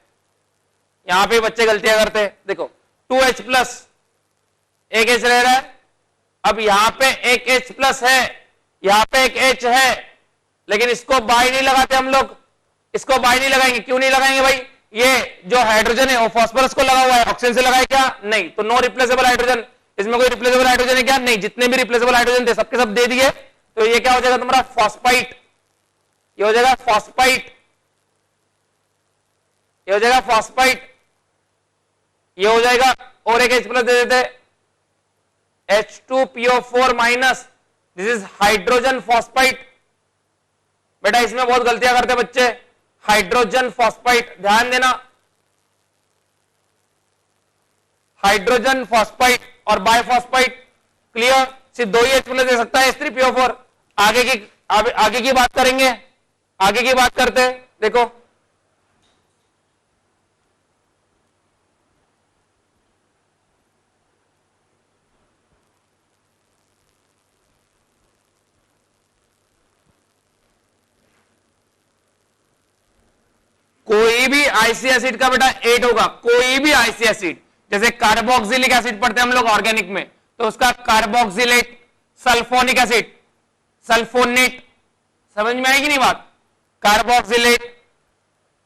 यहां पे बच्चे गलतियां करते हैं। देखो 2H प्लस, एक H रह रहा है, अब यहां पे एक H प्लस है, यहां पे एक H है, लेकिन इसको बाय नहीं लगाते हम लोग, इसको बाय नहीं लगाएंगे। क्यों नहीं लगाएंगे भाई? ये जो हाइड्रोजन है वो फास्फोरस को लगा हुआ है, ऑक्सीजन से लगाए क्या? नहीं। तो नो रिप्लेसेबल हाइड्रोजन, इसमें कोई रिप्लेसेबल हाइड्रोजन है क्या? नहीं। जितने भी रिप्लेसेबल हाइड्रोजन थे सबके सब दे दिए, तो ये क्या हो जाएगा तुम्हारा? फॉस्फाइट, ये हो जाएगा फॉस्फाइट, ये हो जाएगा फॉस्फाइट, ये हो जाएगा। और एक H प्लस दे देते, H2PO4 minus, this is hydrogen phosphite. बेटा इसमें बहुत गलतियां करते बच्चे, हाइड्रोजन फॉस्फाइट, ध्यान देना, हाइड्रोजन फॉस्फाइट और बायफॉस्फाइट। क्लियर? सिर्फ 2 ही H प्लस दे सकता है H3PO4। आगे की बात करेंगे, आगे की बात करते हैं। देखो कोई भी आईसी एसिड का बेटा 8 होगा, कोई भी आईसी एसिड, जैसे कार्बोक्सिलिक एसिड पढ़ते हैं हम लोग ऑर्गेनिक में, तो उसका कार्बोक्सिलेट, सल्फोनिक एसिड, सल्फोनेट, समझ में आएगी नहीं बात? कार्बोक्सिलेट,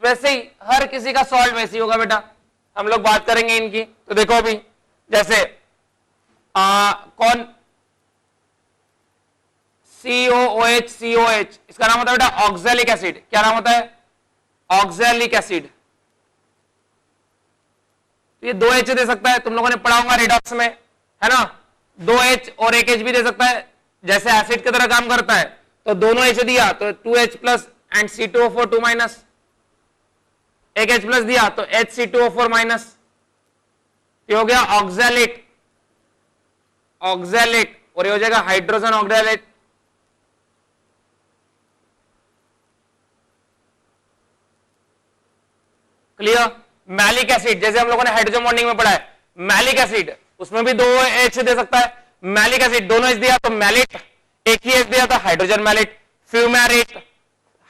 वैसे ही हर किसी का सॉल्ट वैसे ही होगा बेटा, हम लोग बात करेंगे इनकी। तो देखो अभी जैसे कौन COOH, इसका नाम होता है बेटा ऑक्सैलिक एसिड। क्या नाम होता है? Oxalic acid. ये 2H दे सकता है, तुम लोगों ने पढ़ा होगा रिडॉक्स में, है ना? 2H और एक H भी दे सकता है, जैसे एसिड की तरह काम करता है। तो दोनों H दिया तो 2H plus and C2O4 2 minus, एक H प्लस दिया तो HC2O4 माइनस, ये हो गया ऑक्सैलेट, ऑक्सैलेट, और ये हो जाएगा hydrogen oxalate. Clear? Malic acid, जैसे हम लोगों ने हाइड्रोजन बॉन्डिंग में पढ़ा है, मैलिक एसिड, उसमें भी 2H दे सकता है। मैलिक एसिड दोनों H दिया तो मैलेट, एक ही H दिया तो hydrogen malate, fumarate,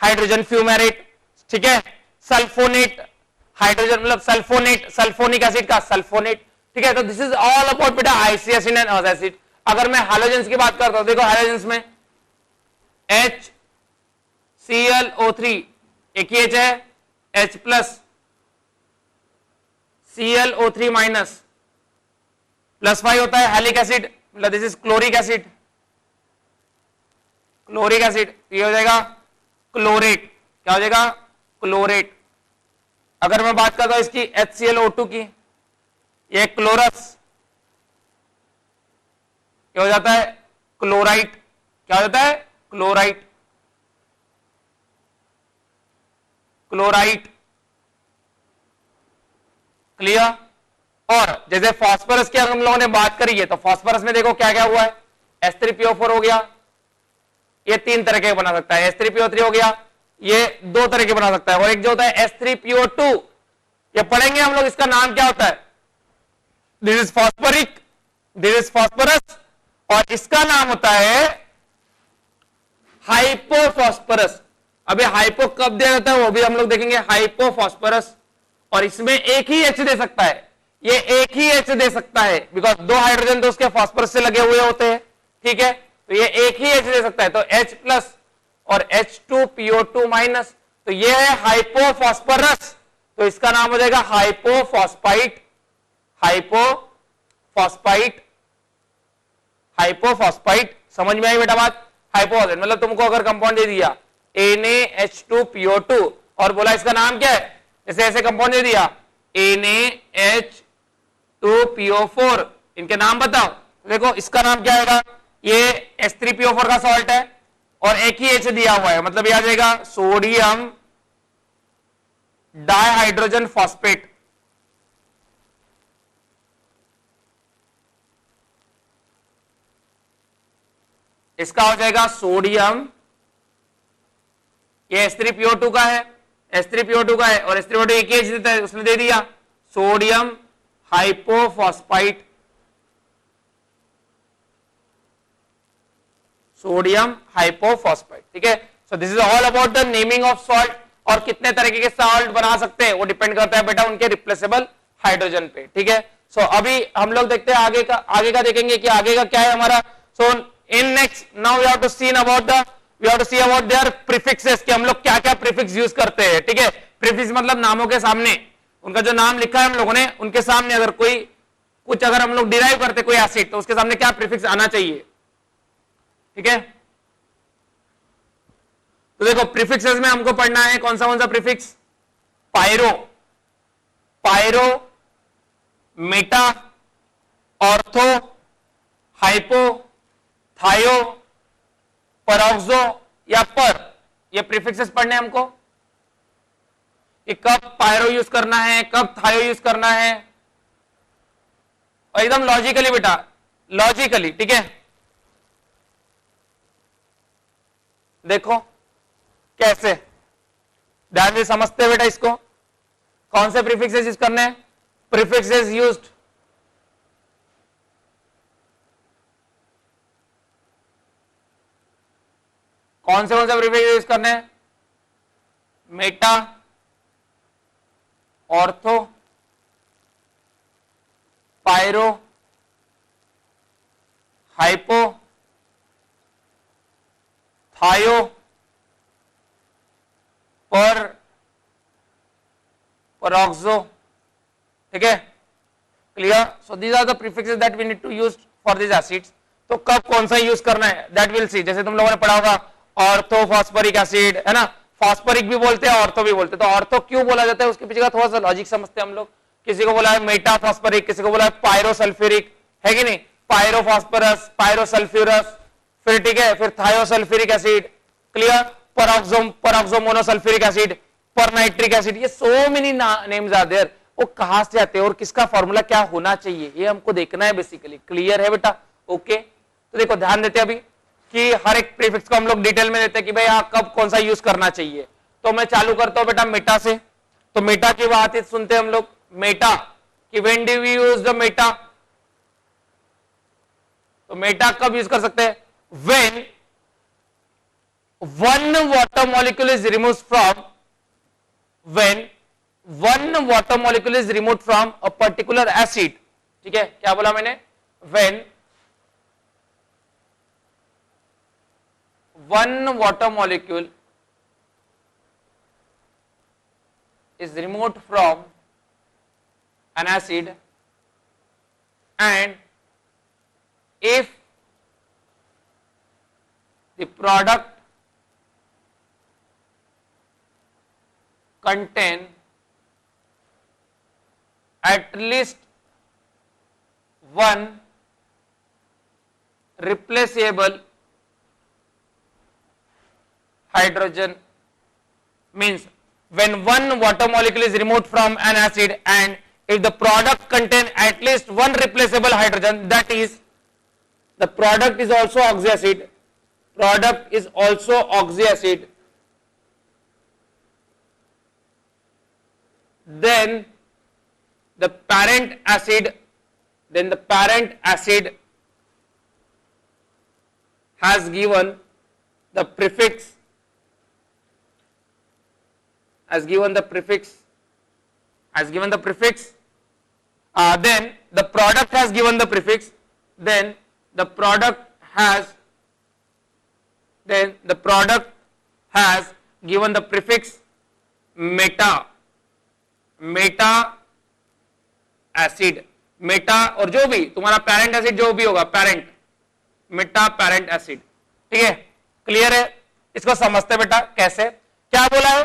hydrogen fumarate, ठीक है? सल्फोनेट, हाइड्रोजन मतलब सल्फोनेट, सल्फोनिक एसिड का सल्फोनेट, ठीक है? तो दिस इज ऑल अबाउट बेटा ic acid and other acid. अगर मैं हैलोजेंस की बात करता हूं, देखो हैलोजेंस में HClO3, एक ही H है, H plus ClO3 minus plus 5 होता है हैलिक एसिड, मतलब this is chloric acid, chloric acid, ये हो जाएगा क्लोरेट। क्या हो जाएगा? क्लोरेट। अगर मैं बात करता हूं इसकी HClO2 की, ये क्लोरस, क्या हो जाता है? क्लोराइट। क्या हो जाता है? Chlorite, chlorite. क्लियर? और जैसे फास्फोरस की हम लोगों ने बात करी है, तो फास्फोरस में देखो क्या क्या हुआ है, H3PO4 हो गया, ये 3 तरह के बना सकता है, H3PO3 हो गया, ये 2 तरह के बना सकता है, और एक जो होता है H3PO2, ये पढ़ेंगे हम लोग, इसका नाम क्या होता है? This is phosphoric, this is phosphorus, और इसका नाम होता है हाइपोफॉस्फोरस। अभी हाइपो कब दिया जाता है वो भी हम लोग देखेंगे, हाइपोफॉस्फोरस। और इसमें एक ही H दे सकता है, ये एक ही H दे सकता है, बिकॉज 2 हाइड्रोजन तो उसके फास्फोरस से लगे हुए होते हैं, ठीक है? तो ये एक ही H दे सकता है, तो H प्लस और H2PO2 माइनस, तो ये है हाइपोफॉस्फोरस, तो इसका नाम हो जाएगा हाइपोफॉस्फाइट, हाइपोफॉस्फाइट, हाइपोफॉस्फाइट। समझ में आई बेटा बात? हाइपोफॉस्फेट मतलब तुमको अगर कंपाउंड दे दिया NaH2PO2 और बोला इसका नाम क्या है, जैसे ऐसे कंपाउंड दे दिया NaH2PO4, इनके नाम बताओ, देखो इसका नाम क्या आएगा? ये H3PO4 का सॉल्ट है और एक ही H दिया हुआ है, मतलब ये आ जाएगा सोडियम डाइहाइड्रोजन फॉस्फेट। इसका हो जाएगा सोडियम, ये H3PO2 का है, H3PO2 का है, और H3PO2 एक ही H देता है, उसने दे दिया सोडियम हाइपोफॉस्फाइट, सोडियम हाइपोफॉस्फाइट, ठीक है? सो this is all about the naming of salt, और कितने तरीके के सॉल्ट बना सकते हैं वो डिपेंड करता है बेटा उनके रिप्लेसेबल हाइड्रोजन पे, ठीक है। सो अभी हम लोग देखते हैं आगे का देखेंगे कि आगे का क्या है हमारा। So in next now we have to see about their prefixes, कि हम लोग क्या क्या प्रीफिक्स यूज करते हैं, ठीक है। प्रीफिक्स मतलब नामों के सामने, उनका जो नाम लिखा है हम लोगों ने उनके सामने अगर कोई कुछ अगर हम लोग डिराइव करते कोई एसिड तो उसके सामने क्या प्रीफिक्स आना चाहिए, ठीक है। तो देखो प्रीफिक्सेस में हमको पढ़ना है कौन सा prefix, pyro, meta, ortho, hypo, thio, peroxo या पर, ये प्रीफिक्सेस पढ़ने हैं हमको कि कब पायरो यूज करना है, कब थायो यूज करना है, और एकदम लॉजिकली बेटा, लॉजिकली, ठीक है। देखो कैसे ध्यान से समझते हैं बेटा इसको, कौन से प्रीफिक्सेस यूज करने हैं, प्रीफिक्सेस यूज्ड कौन से प्रीफिक्स यूज करने हैं, meta, ortho, pyro, hypo, thio, peroxo, ठीक है, clear. So these are the prefixes that we need to use for this acids. तो कब कौन सा यूज करना है दैट विल सी, जैसे तुम लोगों ने पढ़ा होगा ऑर्थो फॉस्फोरिक एसिड, है ना, फॉस्फोरिक भी बोलते हैं ऑर्थो भी बोलते हैं। तो ऑर्थो क्यों बोला जाता है उसके पीछे का थोड़ा सा लॉजिक समझते हैं हम लोग। किसी को बोला है मेटा फॉस्फोरिक, किसी को बोला है पायरो सल्फ्यूरिक, है कि नहीं, पायरो फॉस्फोरस, पायरो सल्फ्यूरस, फिर ठीक है, फिर thio sulphuric acid, clear, peroxo monosulphuric acid, per nitric acid, ये so many names are there. वो कहां से आते हैं और किसका फॉर्मूला क्या होना चाहिए ये हमको देखना है बेसिकली, क्लियर है बेटा, ओके। तो देखो ध्यान देते हैं अभी कि हर एक प्रीफिक्स को हम लोग डिटेल में देते हैं कि भाई कब कौन सा यूज करना चाहिए। तो मैं चालू करता हूं बेटा मेटा से। तो मेटा की बात सुनते हैं हम लोग, मेटा कि when do we use the meta, तो मेटा कब यूज कर सकते हैं, when one water molecule is removed from, when one water molecule is removed from a particular acid, ठीक है, क्या बोला मैंने, when one water molecule is removed from an acid and if the product contain at least one replaceable hydrogen, means when one water molecule is removed from an acid and if the product contain at least one replaceable hydrogen, that is the product is also oxyacid, then the parent acid has given the prefix, then the product has given the prefix, then the product has given the prefix Meta acid, Meta और जो भी तुम्हारा parent acid जो भी होगा, parent Meta parent acid, ठीक है, clear है। इसको समझते बेटा कैसे, क्या बोला है,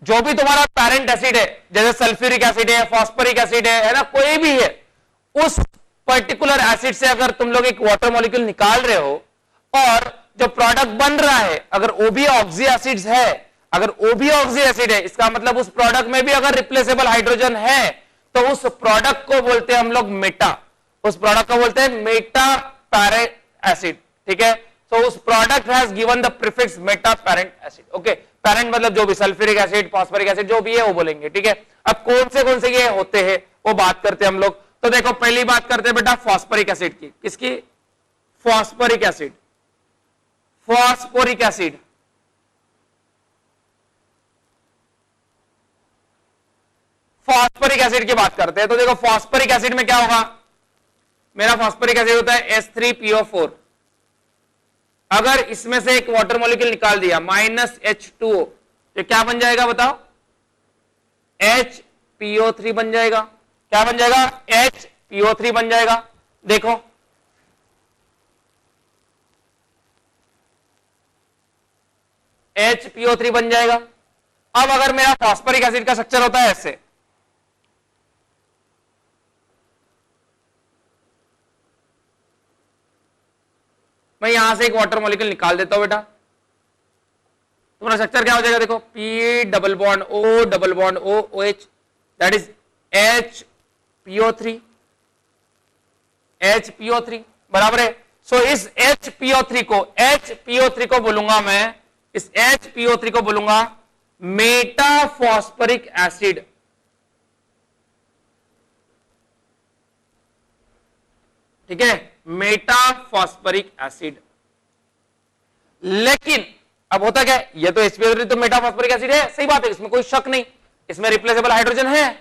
जो भी तुम्हारा पैरेंट एसिड है, जैसे सल्फ्यूरिक एसिड है, फॉस्फोरिक एसिड है ना, कोई भी है, उस पर्टिकुलर एसिड से अगर तुम लोग एक वाटर मॉलिक्यूल निकाल रहे हो और जो प्रोडक्ट बन रहा है अगर वो भी ऑक्सी एसिड्स है, अगर वो भी ऑक्सी एसिड है, इसका मतलब उस प्रोडक्ट में भी अगर रिप्लेसेबल हाइड्रोजन है तो उस प्रोडक्ट को बोलते हैं हम लोग मेटा, उस प्रोडक्ट को बोलते हैं मेटा पैरेंट एसिड, ठीक है। सो उस product has given the prefix Meta parent acid, okay. Parent मतलब जो भी सल्फ्यूरिक एसिड, फॉस्फोरिक एसिड जो भी है वो बोलेंगे, ठीक है। अब कौन से ये होते हैं वो बात करते हैं हम लोग। तो देखो पहली बात करते हैं बेटा फॉस्फोरिक एसिड की, किसकी, फॉस्फोरिक एसिड, फॉस्फोरिक एसिड की बात करते हैं, तो देखो फॉस्फोरिक एसिड में क्या होगा, मेरा फॉस्फोरिक एसिड होता है H3PO4। अगर इसमें से एक वाटर मॉलिक्यूल निकाल दिया -H2O, तो क्या बन जाएगा बताओ, HPO3 बन जाएगा। क्या बन जाएगा, HPO3 बन जाएगा। देखो HPO3 बन जाएगा। अब अगर मेरा फॉस्फोरिक एसिड का स्ट्रक्चर होता है ऐसे, मैं यहां से एक वाटर मॉलिक्यूल निकाल देता हूं बेटा, तुम्हारा स्ट्रक्चर क्या हो जाएगा, देखो P double bond O double bond O OH, that is HPO3, HPO3 बराबर है। सो इस HPO3 को बोलूंगा मैं, इस HPO3 को बोलूंगा मेटाफॉस्फोरिक एसिड। ठीक है, मेटाफॉस्फोरिक एसिड। लेकिन अब होता क्या है, ये तो HPO3 तो मेटाफॉस्फोरिक एसिड है, सही बात है, इसमें कोई शक नहीं, इसमें रिप्लेसेबल हाइड्रोजन है।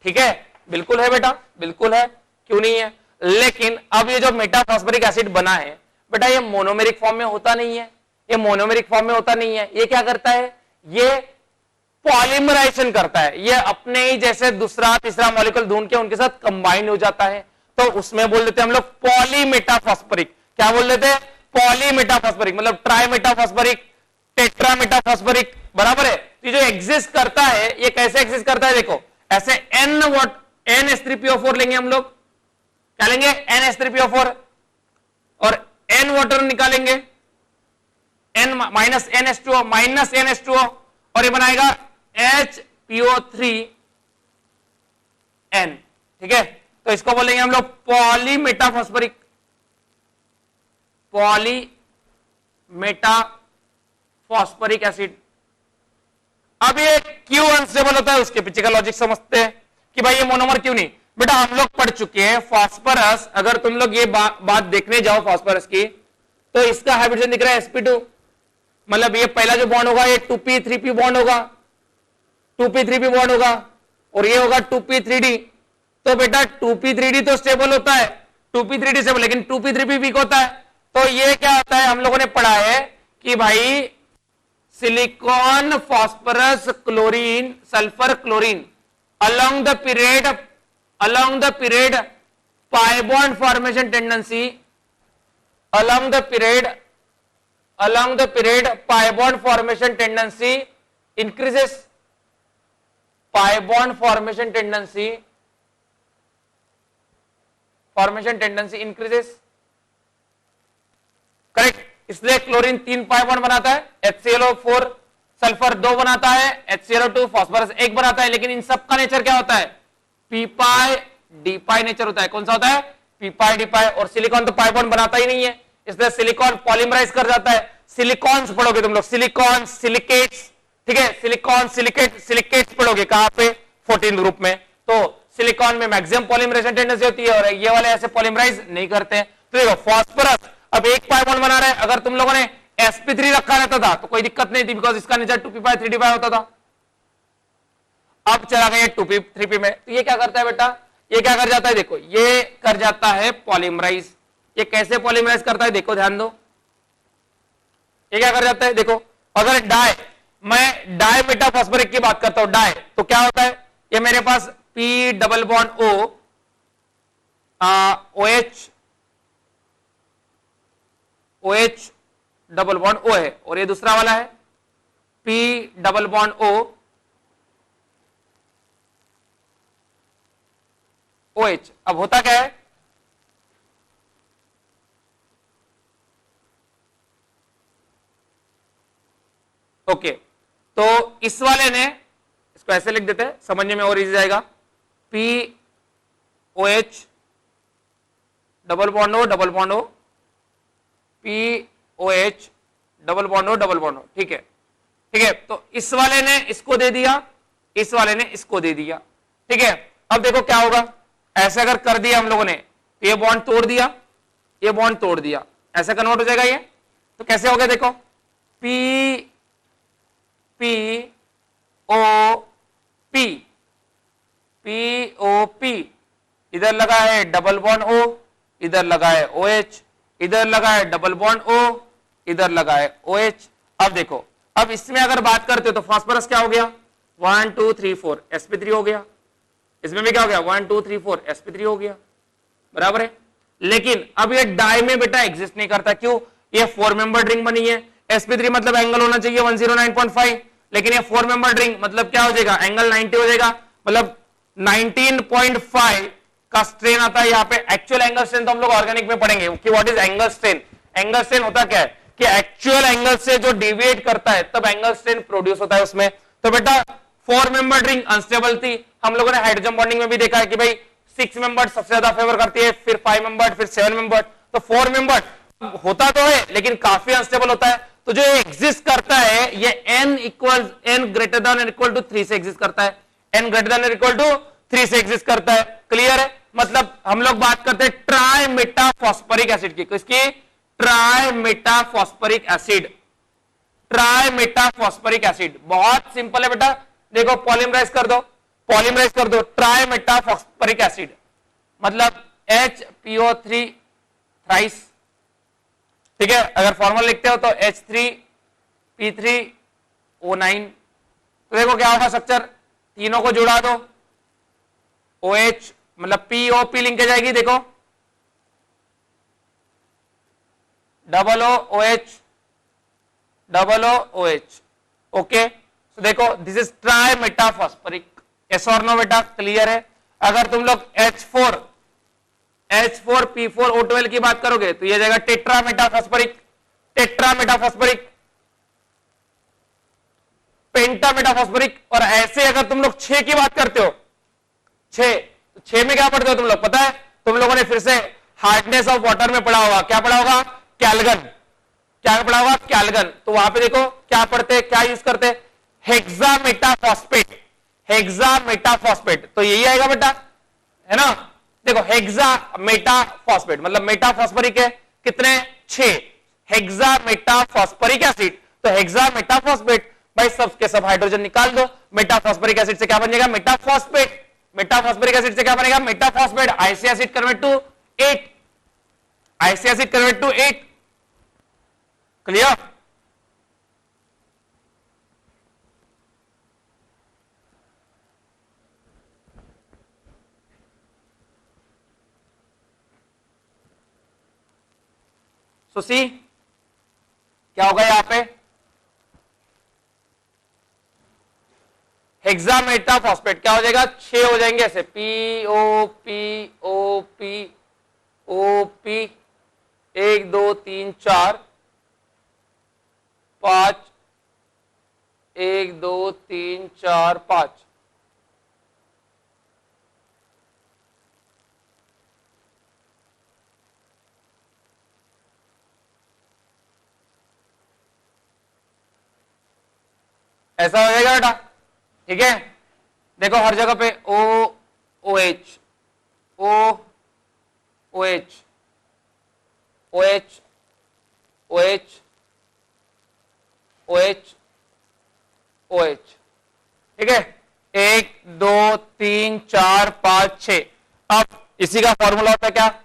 ठीक है, बिल्कुल है बेटा, बिल्कुल है, क्यों नहीं है। लेकिन अब ये जो मेटाफॉस्फोरिक एसिड बना है बेटा, ये मोनोमेरिक फॉर्म में होता नहीं है, ये मोनोमेरिक फॉर्म में होता नहीं है। ये क्या करता है, ये पॉलीमराइजेशन करता है, ये अपने ही जैसे दूसरा तीसरा मॉलिक्यूल ढूंढ के उनके साथ कंबाइन हो जाता है, तो उसमें बोल देते हैं हम लोग पॉलीमेटाफॉस्फोरिक। क्या बोल देते हैं, पॉलीमेटाफॉस्फोरिक, मतलब ट्राइमेटाफॉस्फोरिक, टेट्रामेटाफॉस्फोरिक, बराबर है। ये जो एग्जिस्ट करता है, ये कैसे एग्जिस्ट करता है, देखो ऐसे NH3PO4 लेंगे हम लोग, क्या लेंगे, NH3PO4, और N वाटर निकालेंगे, N माइनस NH2O, और ये बनाएगा HPO3N। ठीक है, तो इसको बोलेंगे हम लोग पॉलीमेटाफॉस्फोरिक, पॉलीमेटाफॉस्फोरिक एसिड। अब ये क्यों अनस्टेबल होता है, उसके पीछे का लॉजिक समझते हैं कि भाई ये मोनोमर क्यों नहीं। बेटा हम लोग पढ़ चुके हैं फास्फोरस, अगर तुम लोग ये बात देखने जाओ फास्फोरस की, तो इसका हाइब्रिडेशन दिख रहा है sp2, मतलब ये पहला जो बॉन्ड होगा ये 2p3p बॉन्ड होगा, 2p3p बॉन्ड होगा, और ये होगा 2p3d। तो बेटा 2p3d तो स्टेबल होता है, 2p3d स्टेबल, लेकिन 2p3p वीक होता है। तो ये क्या होता है, हम लोगों ने पढ़ा है कि भाई silicon phosphorus chlorine sulphur chlorine along the period pi bond formation tendency, along the period pi bond formation tendency increases, pi bond formation tendency increases, correct. इसलिए क्लोरीन 3 पाई बॉन्ड बनाता है, HClO4 सल्फर 2 बनाता है, HClO2 phosphorus 1 बनाता है, लेकिन इन सब का नेचर क्या होता है, p पाई d पाई नेचर होता है। कौन सा होता है, p पाई d पाई, और सिलिकॉन तो पाई बॉन्ड बनाता ही नहीं है, इसलिए सिलिकॉन पॉलीमराइज कर जाता है। सिलिकॉन्स पढ़ोगे तुम लोग, सिलिकॉन सिलिकेट्स, ठीक है, सिलिकॉन सिलिकेट्स पढ़ोगे कहां पे, 14 ग्रुप में। तो सिलिकॉन में मैक्सिमम पॉलीमराइजेशन टेंडेंसी होती है, और ये वाले ऐसे पॉलीमराइज नहीं करते हैं। तो देखो फॉस्फोरस अब एक पाई बॉन्ड बना रहा है, अगर तुम लोगों ने sp3 रखा रहता था तो कोई दिक्कत नहीं थी, बिकॉज इसका नेचर 2p 3d होता था। अब चला गया 2p 3p में, तो ये क्या करता है बेटा, ये क्या कर जाता है, देखो ये कर जाता है पॉलीमराइज। ये कैसे पॉलीमराइज करता है, देखो ध्यान दो, ये क्या कर जाता है, देखो अगर मैं डाई मेटाफॉस्फोरिक की बात करता हूं, डाई, तो क्या होता है, ये मेरे पास p double bond O OH double bond O है, और ये दूसरा वाला है P double bond O OH। अब होता क्या है, ओके, तो इस वाले ने, इसको ऐसे लिख देते हैं समझने में और इजी जाएगा, POH double bond O double bond O, POH double bond O double bond O, ठीक है, ठीक है। तो इस वाले ने इसको दे दिया, इस वाले ने इसको दे दिया, ठीक है। अब देखो क्या होगा, ऐसे अगर कर दिया हम लोगों ने, ये बॉन्ड तोड़ दिया, ये बॉन्ड तोड़ दिया, ऐसे कन्वर्ट हो जाएगा ये। तो कैसे हो गया, देखो P O P, POP, इधर लगा है डबल बॉन्ड O, इधर लगा है OH, इधर लगा है डबल बॉन्ड O, इधर लगा है OH। अब देखो, अब इसमें अगर बात करते हो तो फास्फोरस क्या हो गया, 1 2 3 4 sp3 हो गया, इसमें भी क्या हो गया 1 2 3 4 sp3 हो गया, बराबर है। लेकिन अब ये डाई में बेटा एग्जिस्ट नहीं करता, क्यों, ये 4 मेंबर रिंग बनी है, sp3 मतलब एंगल होना चाहिए 109.5, लेकिन ये 4 मेंबर रिंग मतलब क्या हो जाएगा, एंगल 90 हो जाएगा, मतलब 19.5 का स्ट्रेन आता है यहाँ पे। एक्चुअल एंगल स्ट्रेन तो हम लोग ऑर्गेनिक में पढ़ेंगे कि what is angle strain. Angle strain होता क्या है कि एक्चुअल एंगल से जो डिविएट करता है तब एंगल स्ट्रेन प्रोड्यूस होता है उसमें। तो बेटा 4 मेंबर रिंग अनस्टेबल थी, हम लोगों ने हाइड्रोजन बॉन्डिंग में भी देखा है कि भाई 6 मेंबर सबसे ज्यादा फेवर करती है, फिर 5 मेंबर, फिर 7 मेंबर, तो 4 मेंबर होता तो है लेकिन काफी अनस्टेबल होता है। तो जो एग्जिस्ट करता है ये n ग्रेटर देन और इक्वल टू 3 से एग्जिस्ट करता है, n ग्रेटर देन और इक्वल टू 3 से एग्जिस्ट करता है, क्लियर है। मतलब हम लोग बात करते हैं ट्राइमेटाफॉस्फरिक एसिड की, किसकी, ट्राइमेटाफॉस्फरिक एसिड, ट्राइमेटाफॉस्फरिक एसिड, बहुत सिंपल है बेटा। देखो पॉलीमराइज कर दो, पॉलीमराइज कर दो, ट्राइमेटाफॉस्फरिक एसिड मतलब HPO3 थ्राइस, ठीक है। अगर फॉर्मूला लिखते हो तो H3P3O9, तो देखो क्या होगा स्ट्रक्चर, तीनों को जुड़ा दो, OH मतलब POP लिंक जाएगी, देखो double OH double OH, okay. तो देखो दिस इज ट्राइमेटाफॉस्फरिक, एस और नो बेटा, क्लियर है। अगर तुम लोग H4P4O12 की बात करोगे तो ये जाएगा टेट्रामेटाफॉस्फरिक, टेट्रामेटाफॉस्फरिक, पेंटामेटाफॉस्फरिक। और ऐसे अगर तुम लोग 6 की बात करते हो, 6 में क्या पढ़ते हो तुम लोग, पता है तुम लोगों ने फिर से हार्डनेस ऑफ वाटर में पढ़ा होगा, क्या पढ़ा होगा, कैल्गन, क्या पढ़ा होगा, कैल्गन। तो वहां पे देखो क्या पढ़ते हैं, क्या यूज करते हैं, हेक्सामेटाफॉस्फेट, हेक्सामेटाफॉस्फेट, तो यही आएगा बेटा, है ना। देखो हेक्सामेटाफॉस्फेट मतलब मेटाफॉस्फरिक है, कितने, 6, हेक्सामेटाफॉस्फरिक एसिड, तो हेक्सामेटाफॉस्फेट, भाई सबके सब हाइड्रोजन निकाल दो, मेटाफॉस्फरिक एसिड से क्या बन जाएगा, मेटाफॉस्फेट, मेटाफॉस्फरिक एसिड से क्या बनेगा, metaphosphate, ic acid convert to 8, ic acid convert to 8, clear. So see क्या होगा यहां पे, हेक्सामेटाफॉस्फेट क्या हो जाएगा, 6 हो जाएंगे ऐसे, POP 1 2 3 4 5, 1 2 3 4 5, ऐसा हो जाएगा बेटा, ठीक है। देखो हर जगह पे OH OH OH OH OH OH, ठीक है, 1 2 3 4 5 6। अब इसी का फॉर्मूला होता है क्या,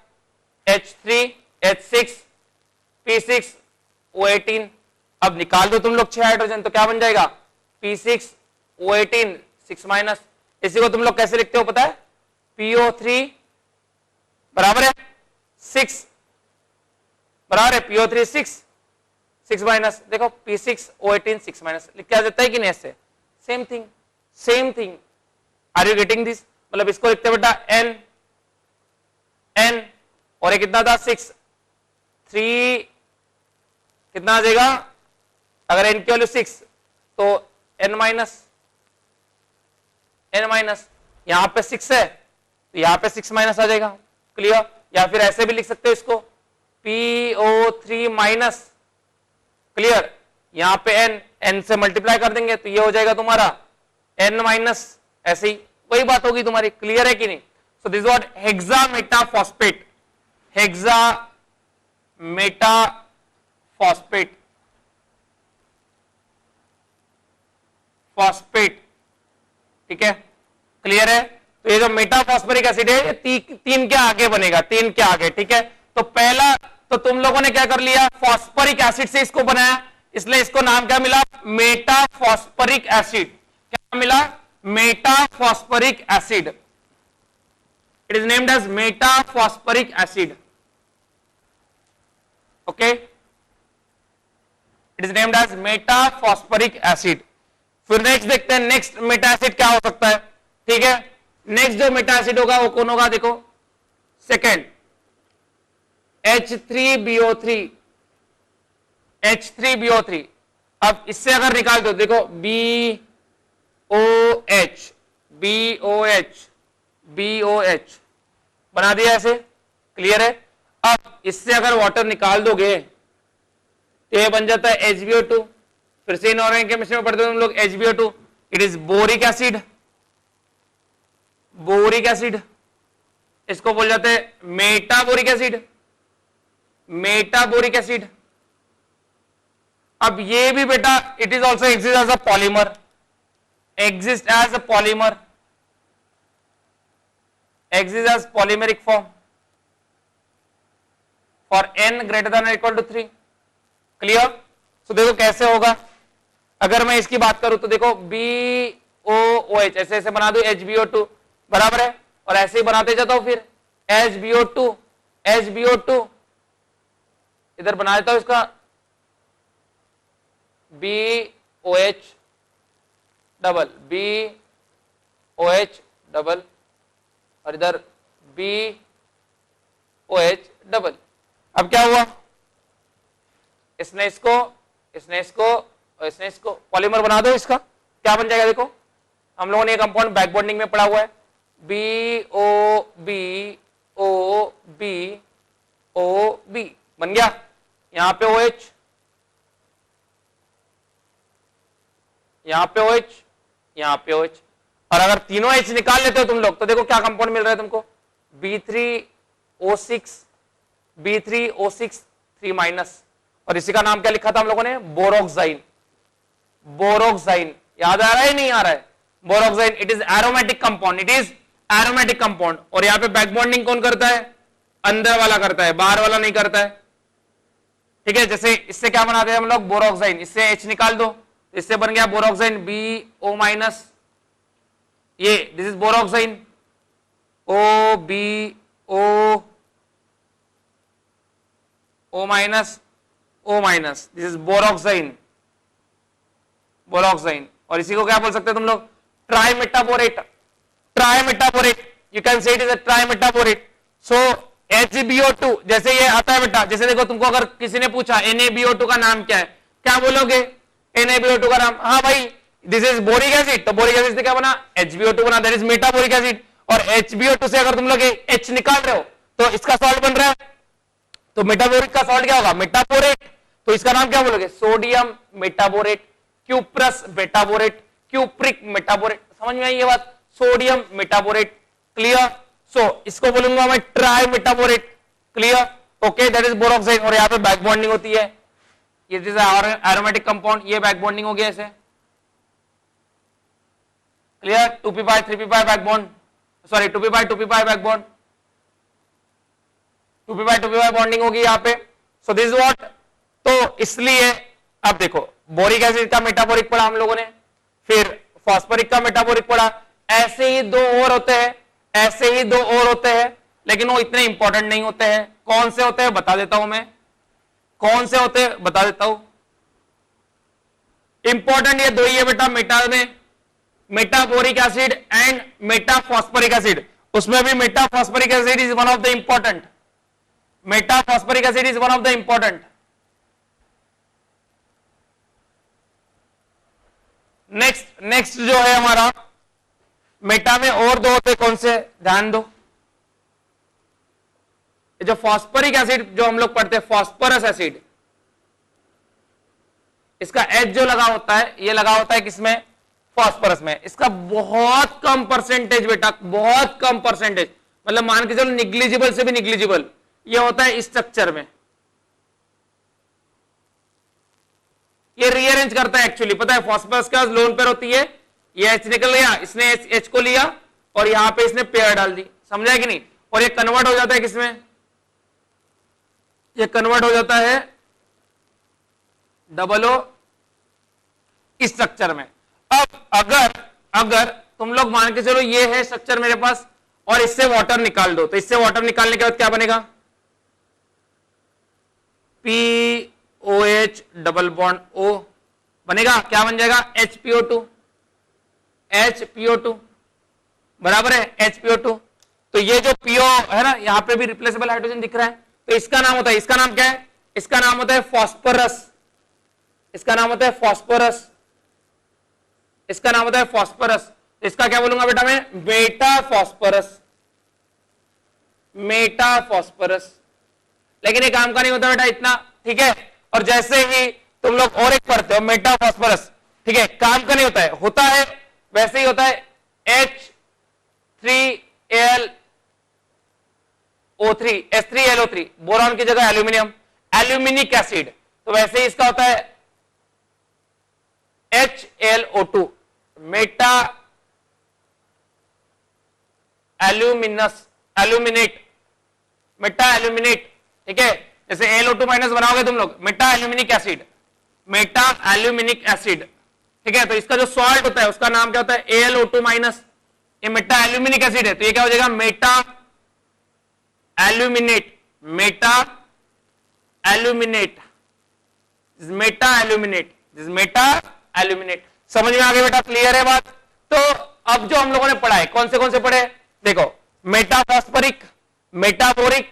H3H6P6O18। अब निकाल दो तुम लोग 6 हाइड्रोजन, तो क्या बन जाएगा, P6O18 6 माइनस, इसी को तुम लोग कैसे लिखते हो पता है, PO3 बराबर है 6, बराबर है PO3 6 माइनस, देखो P6O18 6 माइनस लिख के आ जाता है कि नहीं, ऐसे same thing, same thing, are you getting this. मतलब इसको लिखते बेटा N और ये कितना था 6, 3 कितना आ जाएगा, अगर N की वैल्यू 6 तो N माइनस, यहां पे 6 है तो यहां पे 6 माइनस आ जाएगा, क्लियर। या फिर ऐसे भी लिख सकते हो इसको, PO3 माइनस, क्लियर, यहां पे N से मल्टीप्लाई कर देंगे तो ये हो जाएगा तुम्हारा N माइनस, ऐसे ही वही बात होगी तुम्हारी, क्लियर है कि नहीं। So this what hexametaphosphate, hexametaphosphate, phosphate, ठीक है, क्लियर है। तो ये जो मेटा फॉस्फोरिक एसिड है ये तीन के आगे बनेगा, 3 के आगे, ठीक है। तो पहला तो तुम लोगों ने क्या कर लिया, फॉस्फोरिक एसिड से इसको बनाया, इसलिए इसको नाम क्या मिला, मेटा फॉस्फोरिक एसिड। क्या मिला, meta phosphoric acid. It is named as meta phosphoric acid. Okay, it is named as meta phosphoric acid. फिर नेक्स्ट देखते हैं, नेक्स्ट मेटा एसिड क्या हो सकता है, ठीक है। नेक्स्ट जो मेटा एसिड होगा वो कौन होगा, देखो सेकेंड H3BO3, H3BO3। अब इससे अगर निकाल दो, देखो BOH, BOH, BOH बना दिया ऐसे, क्लियर है। अब इससे अगर वाटर निकाल दोगे तो ये बन जाता है HBO2। फिर से इनऑर्गेनिक केमिस्ट्री में पढ़ते हो तुम लोग HBO2, it is boric acid, boric acid. इसको बोल जाते हैं मेटाबोरिक एसिड, मेटाबोरिक एसिड। अब ये भी बेटा it is also exist as a polymer, exist as a polymer, exist as polymeric form for n greater than equal to 3। Clear. तो देखो कैसे होगा, अगर मैं इसकी बात करूं तो देखो BOOH ऐसे ऐसे बना दू, HBO2 बराबर है, और ऐसे ही बनाते जाता हूं, फिर HBO2, HBO2 इधर बना देता हूं, इसका BOH डबल, BOH डबल, और इधर BOH डबल। अब क्या हुआ, इसने इसको, इसने इसको और इसने इसको पॉलीमर बना दो, इसका क्या बन जाएगा, देखो हम लोगों ने ये कंपाउंड बैक बॉन्डिंग में पढ़ा हुआ है, BOB बन गया, यहां पे OH, यहां पे OH, यहां पे OH। और अगर तीनों H निकाल लेते हो तुम लोग तो देखो क्या कंपाउंड मिल रहा है तुमको, B3O6, B3O6 3-। और इसी का नाम क्या लिखा था हम लोगों ने, बोरोक्साइन, बोरोक्साइन। याद आ रहा है नहीं आ रहा है, boroxine. It is aromatic compound, it is aromatic compound. और यहां पे बैक बॉन्डिंग कौन करता है, अंदर वाला करता है, बाहर वाला नहीं करता है, ठीक है। जैसे इससे क्या बनाते हैं हम लोग, बोरोक्साइन, इससे H निकाल दो, इससे बन गया बोरोक्साइन BO-, ये this is boroxine OBO, O-, O-, this is boroxine, boroxine. और इसी को क्या बोल सकते हैं तुम लोग, trimetaborate, trimetaborate, you can say it is a trimetaborate. So HBO2 जैसे ये आता है बेटा, जैसे देखो तुमको अगर किसी ने पूछा NaBO2 का नाम क्या है, क्या बोलोगे, NaBO2 का नाम, हाँ भाई दिस इज बोरिक एसिड, तो बोरिक एसिड से क्या बना, HBO2 बना, दैट इज मेटाबोरिक एसिड। और HBO2 से अगर तुम लोग H निकाल रहे हो तो इसका सॉल्ट बन रहा है, तो मेटाबोरिक का सॉल्ट क्या होगा, मेटाबोरेट। तो इसका नाम क्या बोलोगे, sodium metaborate, cuprous metaborate, cupric metaborate. समझ में आई ये बात, सोडियम मेटाबोरेट, क्लियर। सो इसको बोलूंगा मैं tri metaborate, clear, okay, that is boroxine. और यहाँ पे बैक बॉन्डिंग होती है, ये इज एरोमेटिक कंपाउंड, ये बैक बॉन्डिंग हो गया ऐसे, clear. 2p5 3p5 back bond, sorry 2p5 2p5 back bond, 2p5 2p5 bonding होगी यहाँ पे। सो दिस व्हाट, तो इसलिए अब देखो बोरिक एसिड का मेटाबोरिक पढ़ा हम लोगों ने, फिर फॉस्फोरिक का मेटाबोरिक पढ़ा, ऐसे ही दो और होते हैं, ऐसे ही दो और होते हैं, लेकिन वो इतने इंपॉर्टेंट नहीं होते हैं। कौन से होते हैं बता देता हूं मैं, कौन से होते हैं बता देता हूं। इंपॉर्टेंट ये दो ही है बेटा, मेटा में मेटाबोरिक एसिड एंड मेटाफॉस्फोरिक एसिड। उसमें भी metaphosphoric acid is one of the important, metaphosphoric acid is one of the important. Next जो है हमारा मेटा में और दो होते, कौन से, ध्यान दो। जो फॉस्फोरिक एसिड जो हम लोग पढ़ते हैं, फॉस्फोरस एसिड, इसका H जो लगा होता है, ये लगा होता है किसमें, फॉस्फोरस में। इसका बहुत कम परसेंटेज बेटा, बहुत कम परसेंटेज, मतलब मान के चलो निग्लिजिबल से भी निग्लिजिबल, ये होता है इस स्ट्रक्चर में। ये रीअरेंज करता है एक्चुअली, पता है फॉस्फोरस के पास लोन पेयर होती है, ये H निकल गया, इसने H को लिया और यहां पे इसने पेयर डाल दी, समझा है कि नहीं, और ये कन्वर्ट हो जाता है किसमें, ये कन्वर्ट हो जाता है डबल ओ इस स्ट्रक्चर में। अब अगर तुम लोग मान के चलो ये है स्ट्रक्चर मेरे पास और इससे वाटर निकाल दो, तो इससे वाटर निकालने के बाद क्या बनेगा, POH डबल बॉन्ड O बनेगा, क्या बन जाएगा, HPO2, HPO2 बराबर है HPO2। तो ये जो PO है ना, यहां पे भी रिप्लेसेबल हाइड्रोजन दिख रहा है, तो इसका नाम होता है, इसका नाम क्या है, इसका नाम होता है फॉस्फोरस, इसका नाम होता है फॉस्फोरस, इसका नाम होता है फॉस्फोरस। इसका क्या बोलूंगा बेटा मैं, मेटा फॉस्फोरस, मेटा फॉस्फोरस। लेकिन ये काम का नहीं होता बेटा इतना, ठीक है। और जैसे ही तुम लोग और एक पढ़ते हो मेटा फॉस्फोरस, ठीक है, काम का नहीं होता है, होता है वैसे ही होता है H3Al O3, H3LO3, बोरॉन की जगह एल्यूमिनियम, एल्यूमिनिक एसिड, तो वैसे ही इसका होता है HLO2, meta aluminous, aluminate, meta aluminate, ठीक है। जैसे Al2 माइनस बनाओगे तुम लोग, meta aluminic acid, meta aluminic acid, ठीक है। तो इसका जो सॉल्ट होता है उसका नाम क्या होता है, Al2 माइनस, ये मेटा एल्यूमिनिक एसिड है, तो ये क्या हो जाएगा, Meta aluminate, meta aluminate, meta aluminate, meta aluminate. समझ में आ गया बेटा, क्लियर है बात। तो अब जो हम लोगों ने पढ़ा है, कौन से पढ़े, देखो, मेटाफॉस्फरिक, मेटाबोरिक,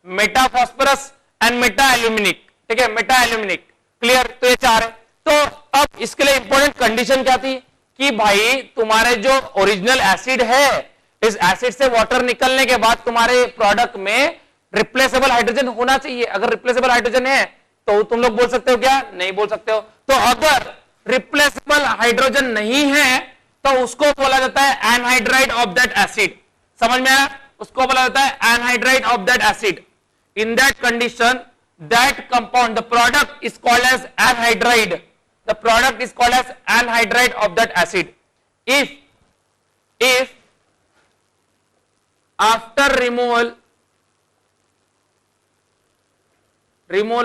मेटाफॉस्फरस एंड मेटा एल्यूमिनिक, ठीक है, मेटा एल्यूमिनिक, क्लियर। तो ये चार है। तो अब इसके लिए इंपॉर्टेंट कंडीशन क्या थी कि भाई तुम्हारे जो ओरिजिनल एसिड है, इस एसिड से वाटर निकलने के बाद तुम्हारे प्रोडक्ट में रिप्लेसेबल हाइड्रोजन होना चाहिए। अगर रिप्लेसेबल हाइड्रोजन है तो तुम लोग बोल सकते हो क्या, नहीं बोल सकते हो। तो अगर रिप्लेसेबल हाइड्रोजन नहीं है तो उसको बोला जाता है एनहाइड्राइड ऑफ दैट एसिड, समझ में आया, उसको बोला जाता है anhydride of that acid. In that condition that compound, the product is called as anhydride, the product is called as anhydride of that acid. If after removal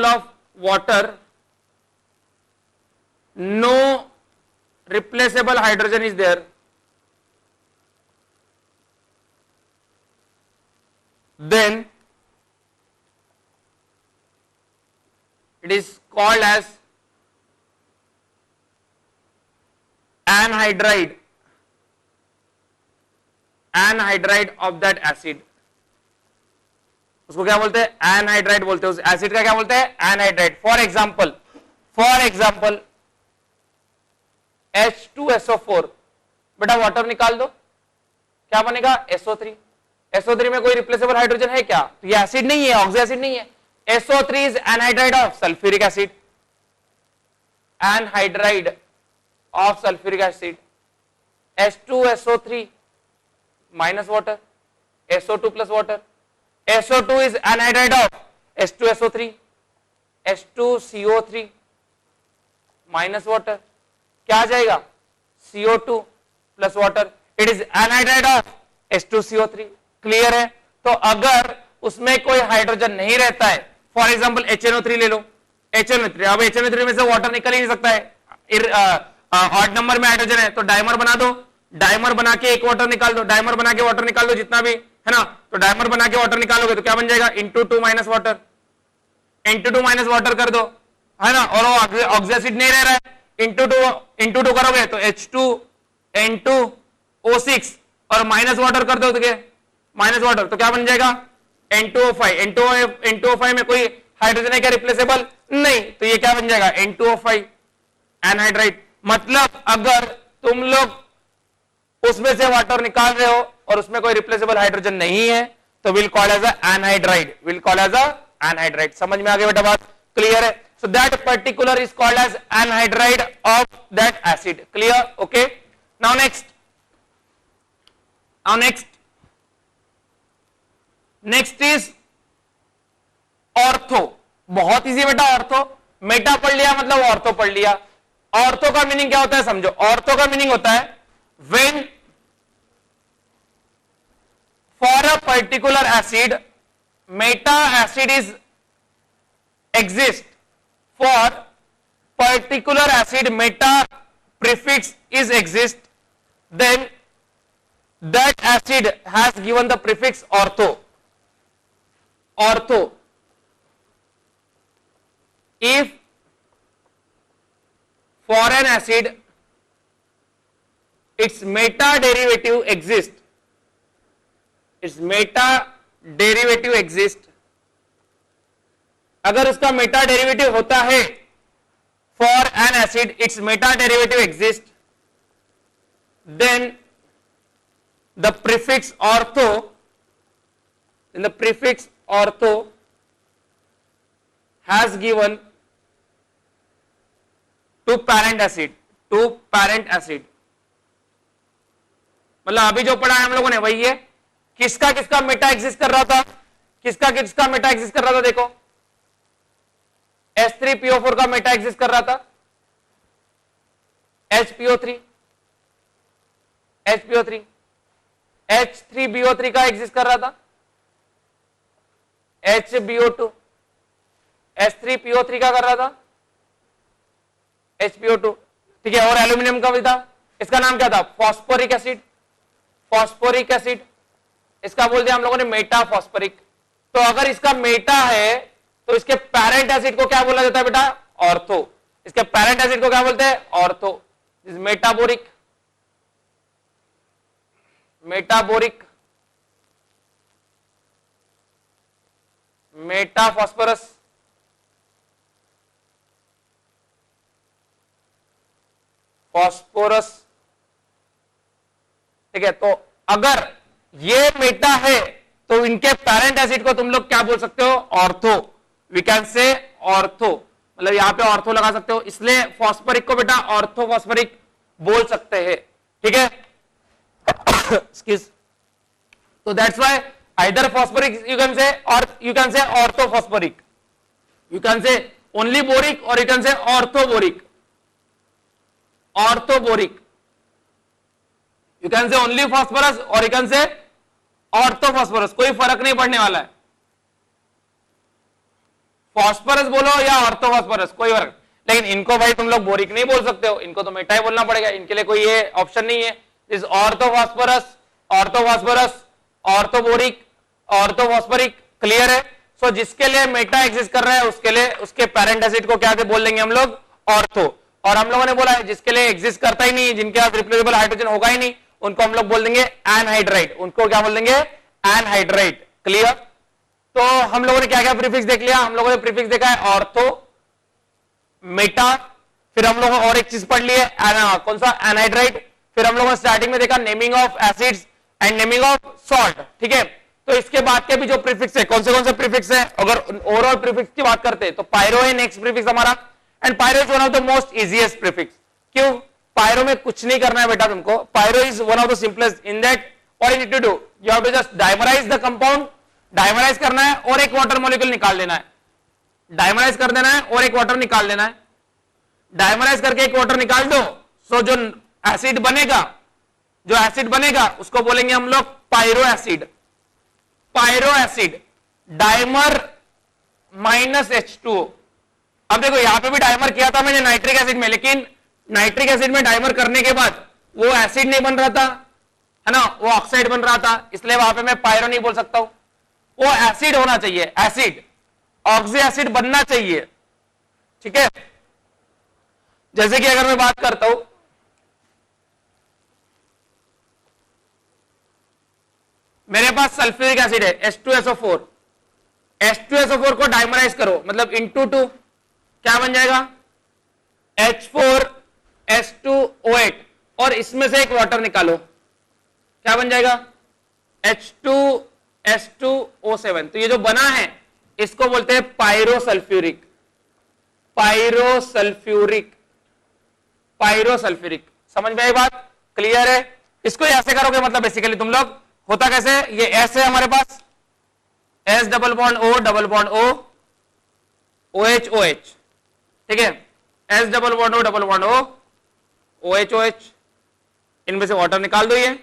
of water no replaceable hydrogen is there, then it is called as anhydride of that acid। उसको क्या बोलते हैं, anhydride बोलते हैं, उस acid का क्या बोलते हैं, एनहाइड्राइड। फॉर एग्जांपल H2SO4, बेटा वाटर निकाल दो, क्या बनेगा, SO3। SO3 में कोई रिप्लेसेबल हाइड्रोजन है क्या, तो ये एसिड नहीं है, ऑक्सी एसिड नहीं है। SO3 is anhydride of sulfuric acid, anhydride of sulfuric acid, H2SO3 minus water, SO2 plus water, SO2 is anhydride of H2SO3, H2CO3 minus water, क्या आ जाएगा, CO2 plus water, it is anhydride of H2CO3, clear है। तो अगर उसमें कोई hydrogen नहीं रहता है, फॉर एग्जाम्पल HNO3 ले लो, HNO3, अब HNO3 में से वाटर निकल ही नहीं सकता है, ऑड नंबर में हाइड्रोजन है, तो डाइमर बना दो, डाइमर बना के एक वाटर निकाल दो, डाइमर बना के वाटर निकाल दो जितना भी है ना, तो डाइमर बना के वाटर निकालोगे तो क्या बन जाएगा, into 2 minus water, into 2 minus water कर दो, है ना, और वो ऑक्सी एसिड नहीं रह रहा है, इंटू टू करोगे तो H2N2O6 और माइनस वाटर कर दो, तो माइनस वाटर, तो क्या बन जाएगा, N2O5, N2O5 में कोई हाइड्रोजन है क्या रिप्लेसेबल, नहीं, तो ये क्या बन जाएगा, N2O5 एनहाइड्राइड। मतलब अगर तुम लोग उसमें से वाटर निकाल रहे हो और उसमें कोई रिप्लेसेबल हाइड्रोजन नहीं है तो will call as anhydride, will call as anhydride. समझ में आ गया बेटा बात, क्लियर है। So that particular is called as anhydride of that acid, clear, okay. Now next is ortho, बहुत इजी बेटा, ऑर्थो, मेटा पढ़ लिया मतलब ऑर्थो पढ़ लिया। ऑर्थो का मीनिंग क्या होता है समझो, ऑर्थो का मीनिंग होता है when for a particular acid Meta acid is exist for particular acid meta prefix is exist, then that acid has given the prefix ortho. Ortho. If for an acid its meta derivative exists, its meta derivative exists, अगर उसका Meta derivative होता है for an acid its meta derivative exist, then the prefix ortho, the prefix ortho has given to parent acid, to parent acid. मतलब अभी जो पढ़ा है हम लोगों ने वही है। किसका किसका मेटा एग्जिस्ट कर रहा था, किसका किसका मेटा एग्जिस्ट कर रहा था, देखो H3PO4 का मेटा एग्जिस्ट कर रहा था, HPO3, HPO3, H3BO3 का एग्जिस्ट कर रहा था, HBO2, H3PO3 का कर रहा था, HPO2, ठीक है। और एल्यूमिनियम का भी था, इसका नाम क्या था, फॉस्फोरिक एसिड, फॉस्फोरिक एसिड, इसका बोल दिया हम लोगों ने मेटा फॉस्फोरिक। तो अगर इसका मेटा है तो इसके पैरेंट एसिड को क्या बोला जाता है बेटा, ऑर्थो। इसके पैरेंट एसिड को क्या बोलते हैं, ortho. Is metaboric, metaboric, meta phosphorus, phosphorus, ठीक है। तो अगर ये मेटा है तो इनके पैरेंट एसिड को तुम लोग क्या बोल सकते हो, ortho. We can say ortho, मतलब यहां पे ऑर्थो लगा सकते हो, इसलिए फॉस्फोरिक को बेटा ऑर्थो फॉस्फोरिक बोल सकते हैं, ठीक है। तो that's why either phosphoric you can say, और you can say ortho phosphoric, you can say only boric और you can say ortho boric, ortho boric, you can say only phosphorus और you can say ortho phosphorus, कोई फर्क नहीं पड़ने वाला है। Phosphorus बोलो या ऑर्थो फॉस्फोरस, कोई फर्क, लेकिन इनको भाई तुम लोग बोरिक नहीं बोल सकते हो, इनको तो मेटा ही बोलना पड़ेगा, इनके लिए कोई ये ऑप्शन नहीं है। This ortho phosphorus, ortho phosphorus, ortho boric, ortho phosphoric, clear है। सो जिसके लिए मेटा एग्जिस्ट कर रहा है उसके लिए उसके पैरेंट एसिड को क्या बोल देंगे हम लोग, ऑर्थो। और हम लोगों ने बोला है जिसके लिए एग्जिस्ट करता ही नहीं, जिनके पास रिप्लेसेबल हाइड्रोजन होगा ही नहीं, उनको हम लोग बोल देंगे एनहाइड्राइड, उनको क्या बोल देंगे, एनहाइड्राइड, क्लियर। तो हम लोगों ने क्या क्या प्रीफिक्स देख लिया, हम लोगों ने प्रीफिक्स देखा है ऑर्थो, मेटा, फिर हम लोगों और एक चीज पढ़ ली है कौन सा, एनहाइड्राइड, फिर हम लोगों ने स्टार्टिंग में देखा naming of acids and naming of salt, ठीक है। तो इसके बाद के भी जो प्रीफिक्स है, कौन से प्रीफिक्स है, अगर ओवरऑल प्रीफिक्स की बात करते हैं तो पायरो है नेक्स्ट प्रीफिक्स हमारा, and pyro is one of the most easiest prefix. क्यों, पायरो में कुछ नहीं करना है बेटा तुमको, pyro is one of the simplest. In that what you need to do, you have to just dimerize the compound, dimerize करना है और एक वाटर मॉलिक्यूल निकाल लेना है, डाइमराइज कर देना है और एक वाटर निकाल लेना है, डाइमराइज करके एक वाटर निकाल दो, सो जो एसिड बनेगा, जो एसिड बनेगा उसको बोलेंगे हम लोग pyro acid, pyro acid, dimer minus H2O। अब देखो यहां पे भी डाइमर किया था मैंने नाइट्रिक एसिड में, लेकिन नाइट्रिक एसिड में डाइमर करने के बाद वो एसिड नहीं बन रहा था, है ना, वो ऑक्साइड बन रहा था, इसलिए वहां पे मैं पायरो नहीं बोल सकता हूं, वो एसिड होना चाहिए, एसिड, ऑक्सी एसिड बनना चाहिए, ठीक है। जैसे कि अगर मैं बात करता हूं, मेरे पास सल्फ्यूरिक एसिड है H2SO4, H2SO4 को डाइमराइज करो, मतलब इंटू 2 क्या बन जाएगा, H4S2O8, और इसमें से एक वाटर निकालो, क्या बन जाएगा, H2S2O7। तो ये जो बना है इसको बोलते हैं पायरोसल्फ्यूरिक, पायरोसल्फ्यूरिक, पायरोसल्फ्यूरिक। समझ में आई बात, क्लियर है। इसको ऐसे करोगे मतलब बेसिकली तुम लोग, होता कैसे, ये S है हमारे पास, S double bond O double bond O, OH OH, ठीक है, S double bond O double bond O, OH OH, इनमें से वाटर निकाल दो, ये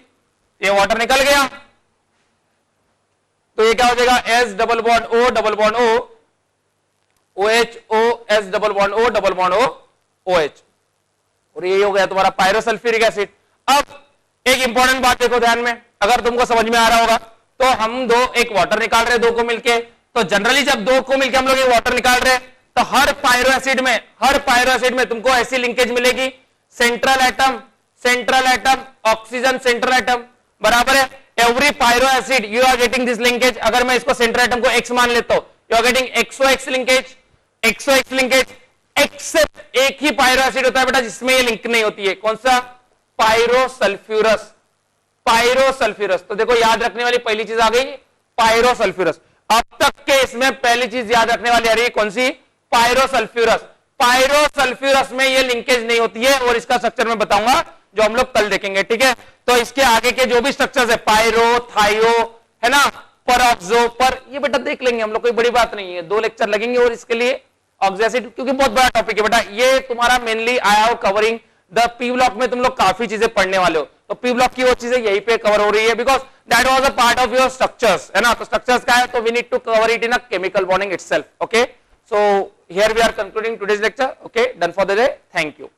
वाटर निकल गया, तो ये क्या हो जाएगा, S double bond O double bond O, O H O S double bond O double bond O, O H, और ये हो गया तुम्हारा पायरोसल्फ्यूरिक एसिड। अब एक इंपॉर्टेंट बात देखो ध्यान में, अगर तुमको समझ में आ रहा होगा, तो हम दो एक वाटर निकाल रहे हैं, दो को मिलके, तो जनरली जब दो को मिलके हम लोग ये वाटर निकाल रहे हैं, तो हर पायरो एसिड में तुमको ऐसी लिंकेज मिलेगी, central atom oxygen central atom, बराबर है। Every pyro acid you are getting this linkage. अगर मैं इसको सेंट्रल एटम को एक्स मान लेता हूं, you are getting X O linkage, except एक ही पायरो एसिड होता है बेटा जिसमें ये लिंक नहीं होती है, कौन सा, पायरोसल्फ्यूरस। तो देखो याद रखने वाली पहली चीज आ गई, पायरोसल्फ्यूरस। अब तक के इसमें पहली चीज याद रखने वाली आ रही है कौन सी, पायरोसल्फ्यूरस में ये लिंकेज नहीं होती है, और इसका स्ट्रक्चर मैं बताऊंगा जो हम लोग कल देखेंगे, ठीक है। तो इसके आगे के जो भी स्ट्रक्चर्स है, पायरो, थायो, है ना, परऑक्सो, पर ये बेटा देख लेंगे हम लोग, कोई बड़ी बात नहीं है, 2 लेक्चर लगेंगे और इसके लिए ऑक्सो एसिड, क्योंकि बहुत बड़ा टॉपिक है बेटा ये तुम्हारा, मेनली आया हो कवरिंग द पी ब्लॉक में, तुम लोग काफी चीजें पढ़ने वाले हो, तो पी ब्लॉक की वो चीजें यहीं पे कवर हो रही है, because that was a part of your structures, है ना। तो स्ट्रक्चर्स का है, तो we need to cover it in a chemical bonding itself, okay. So here we are concluding today's lecture, okay, done for the day, thank you.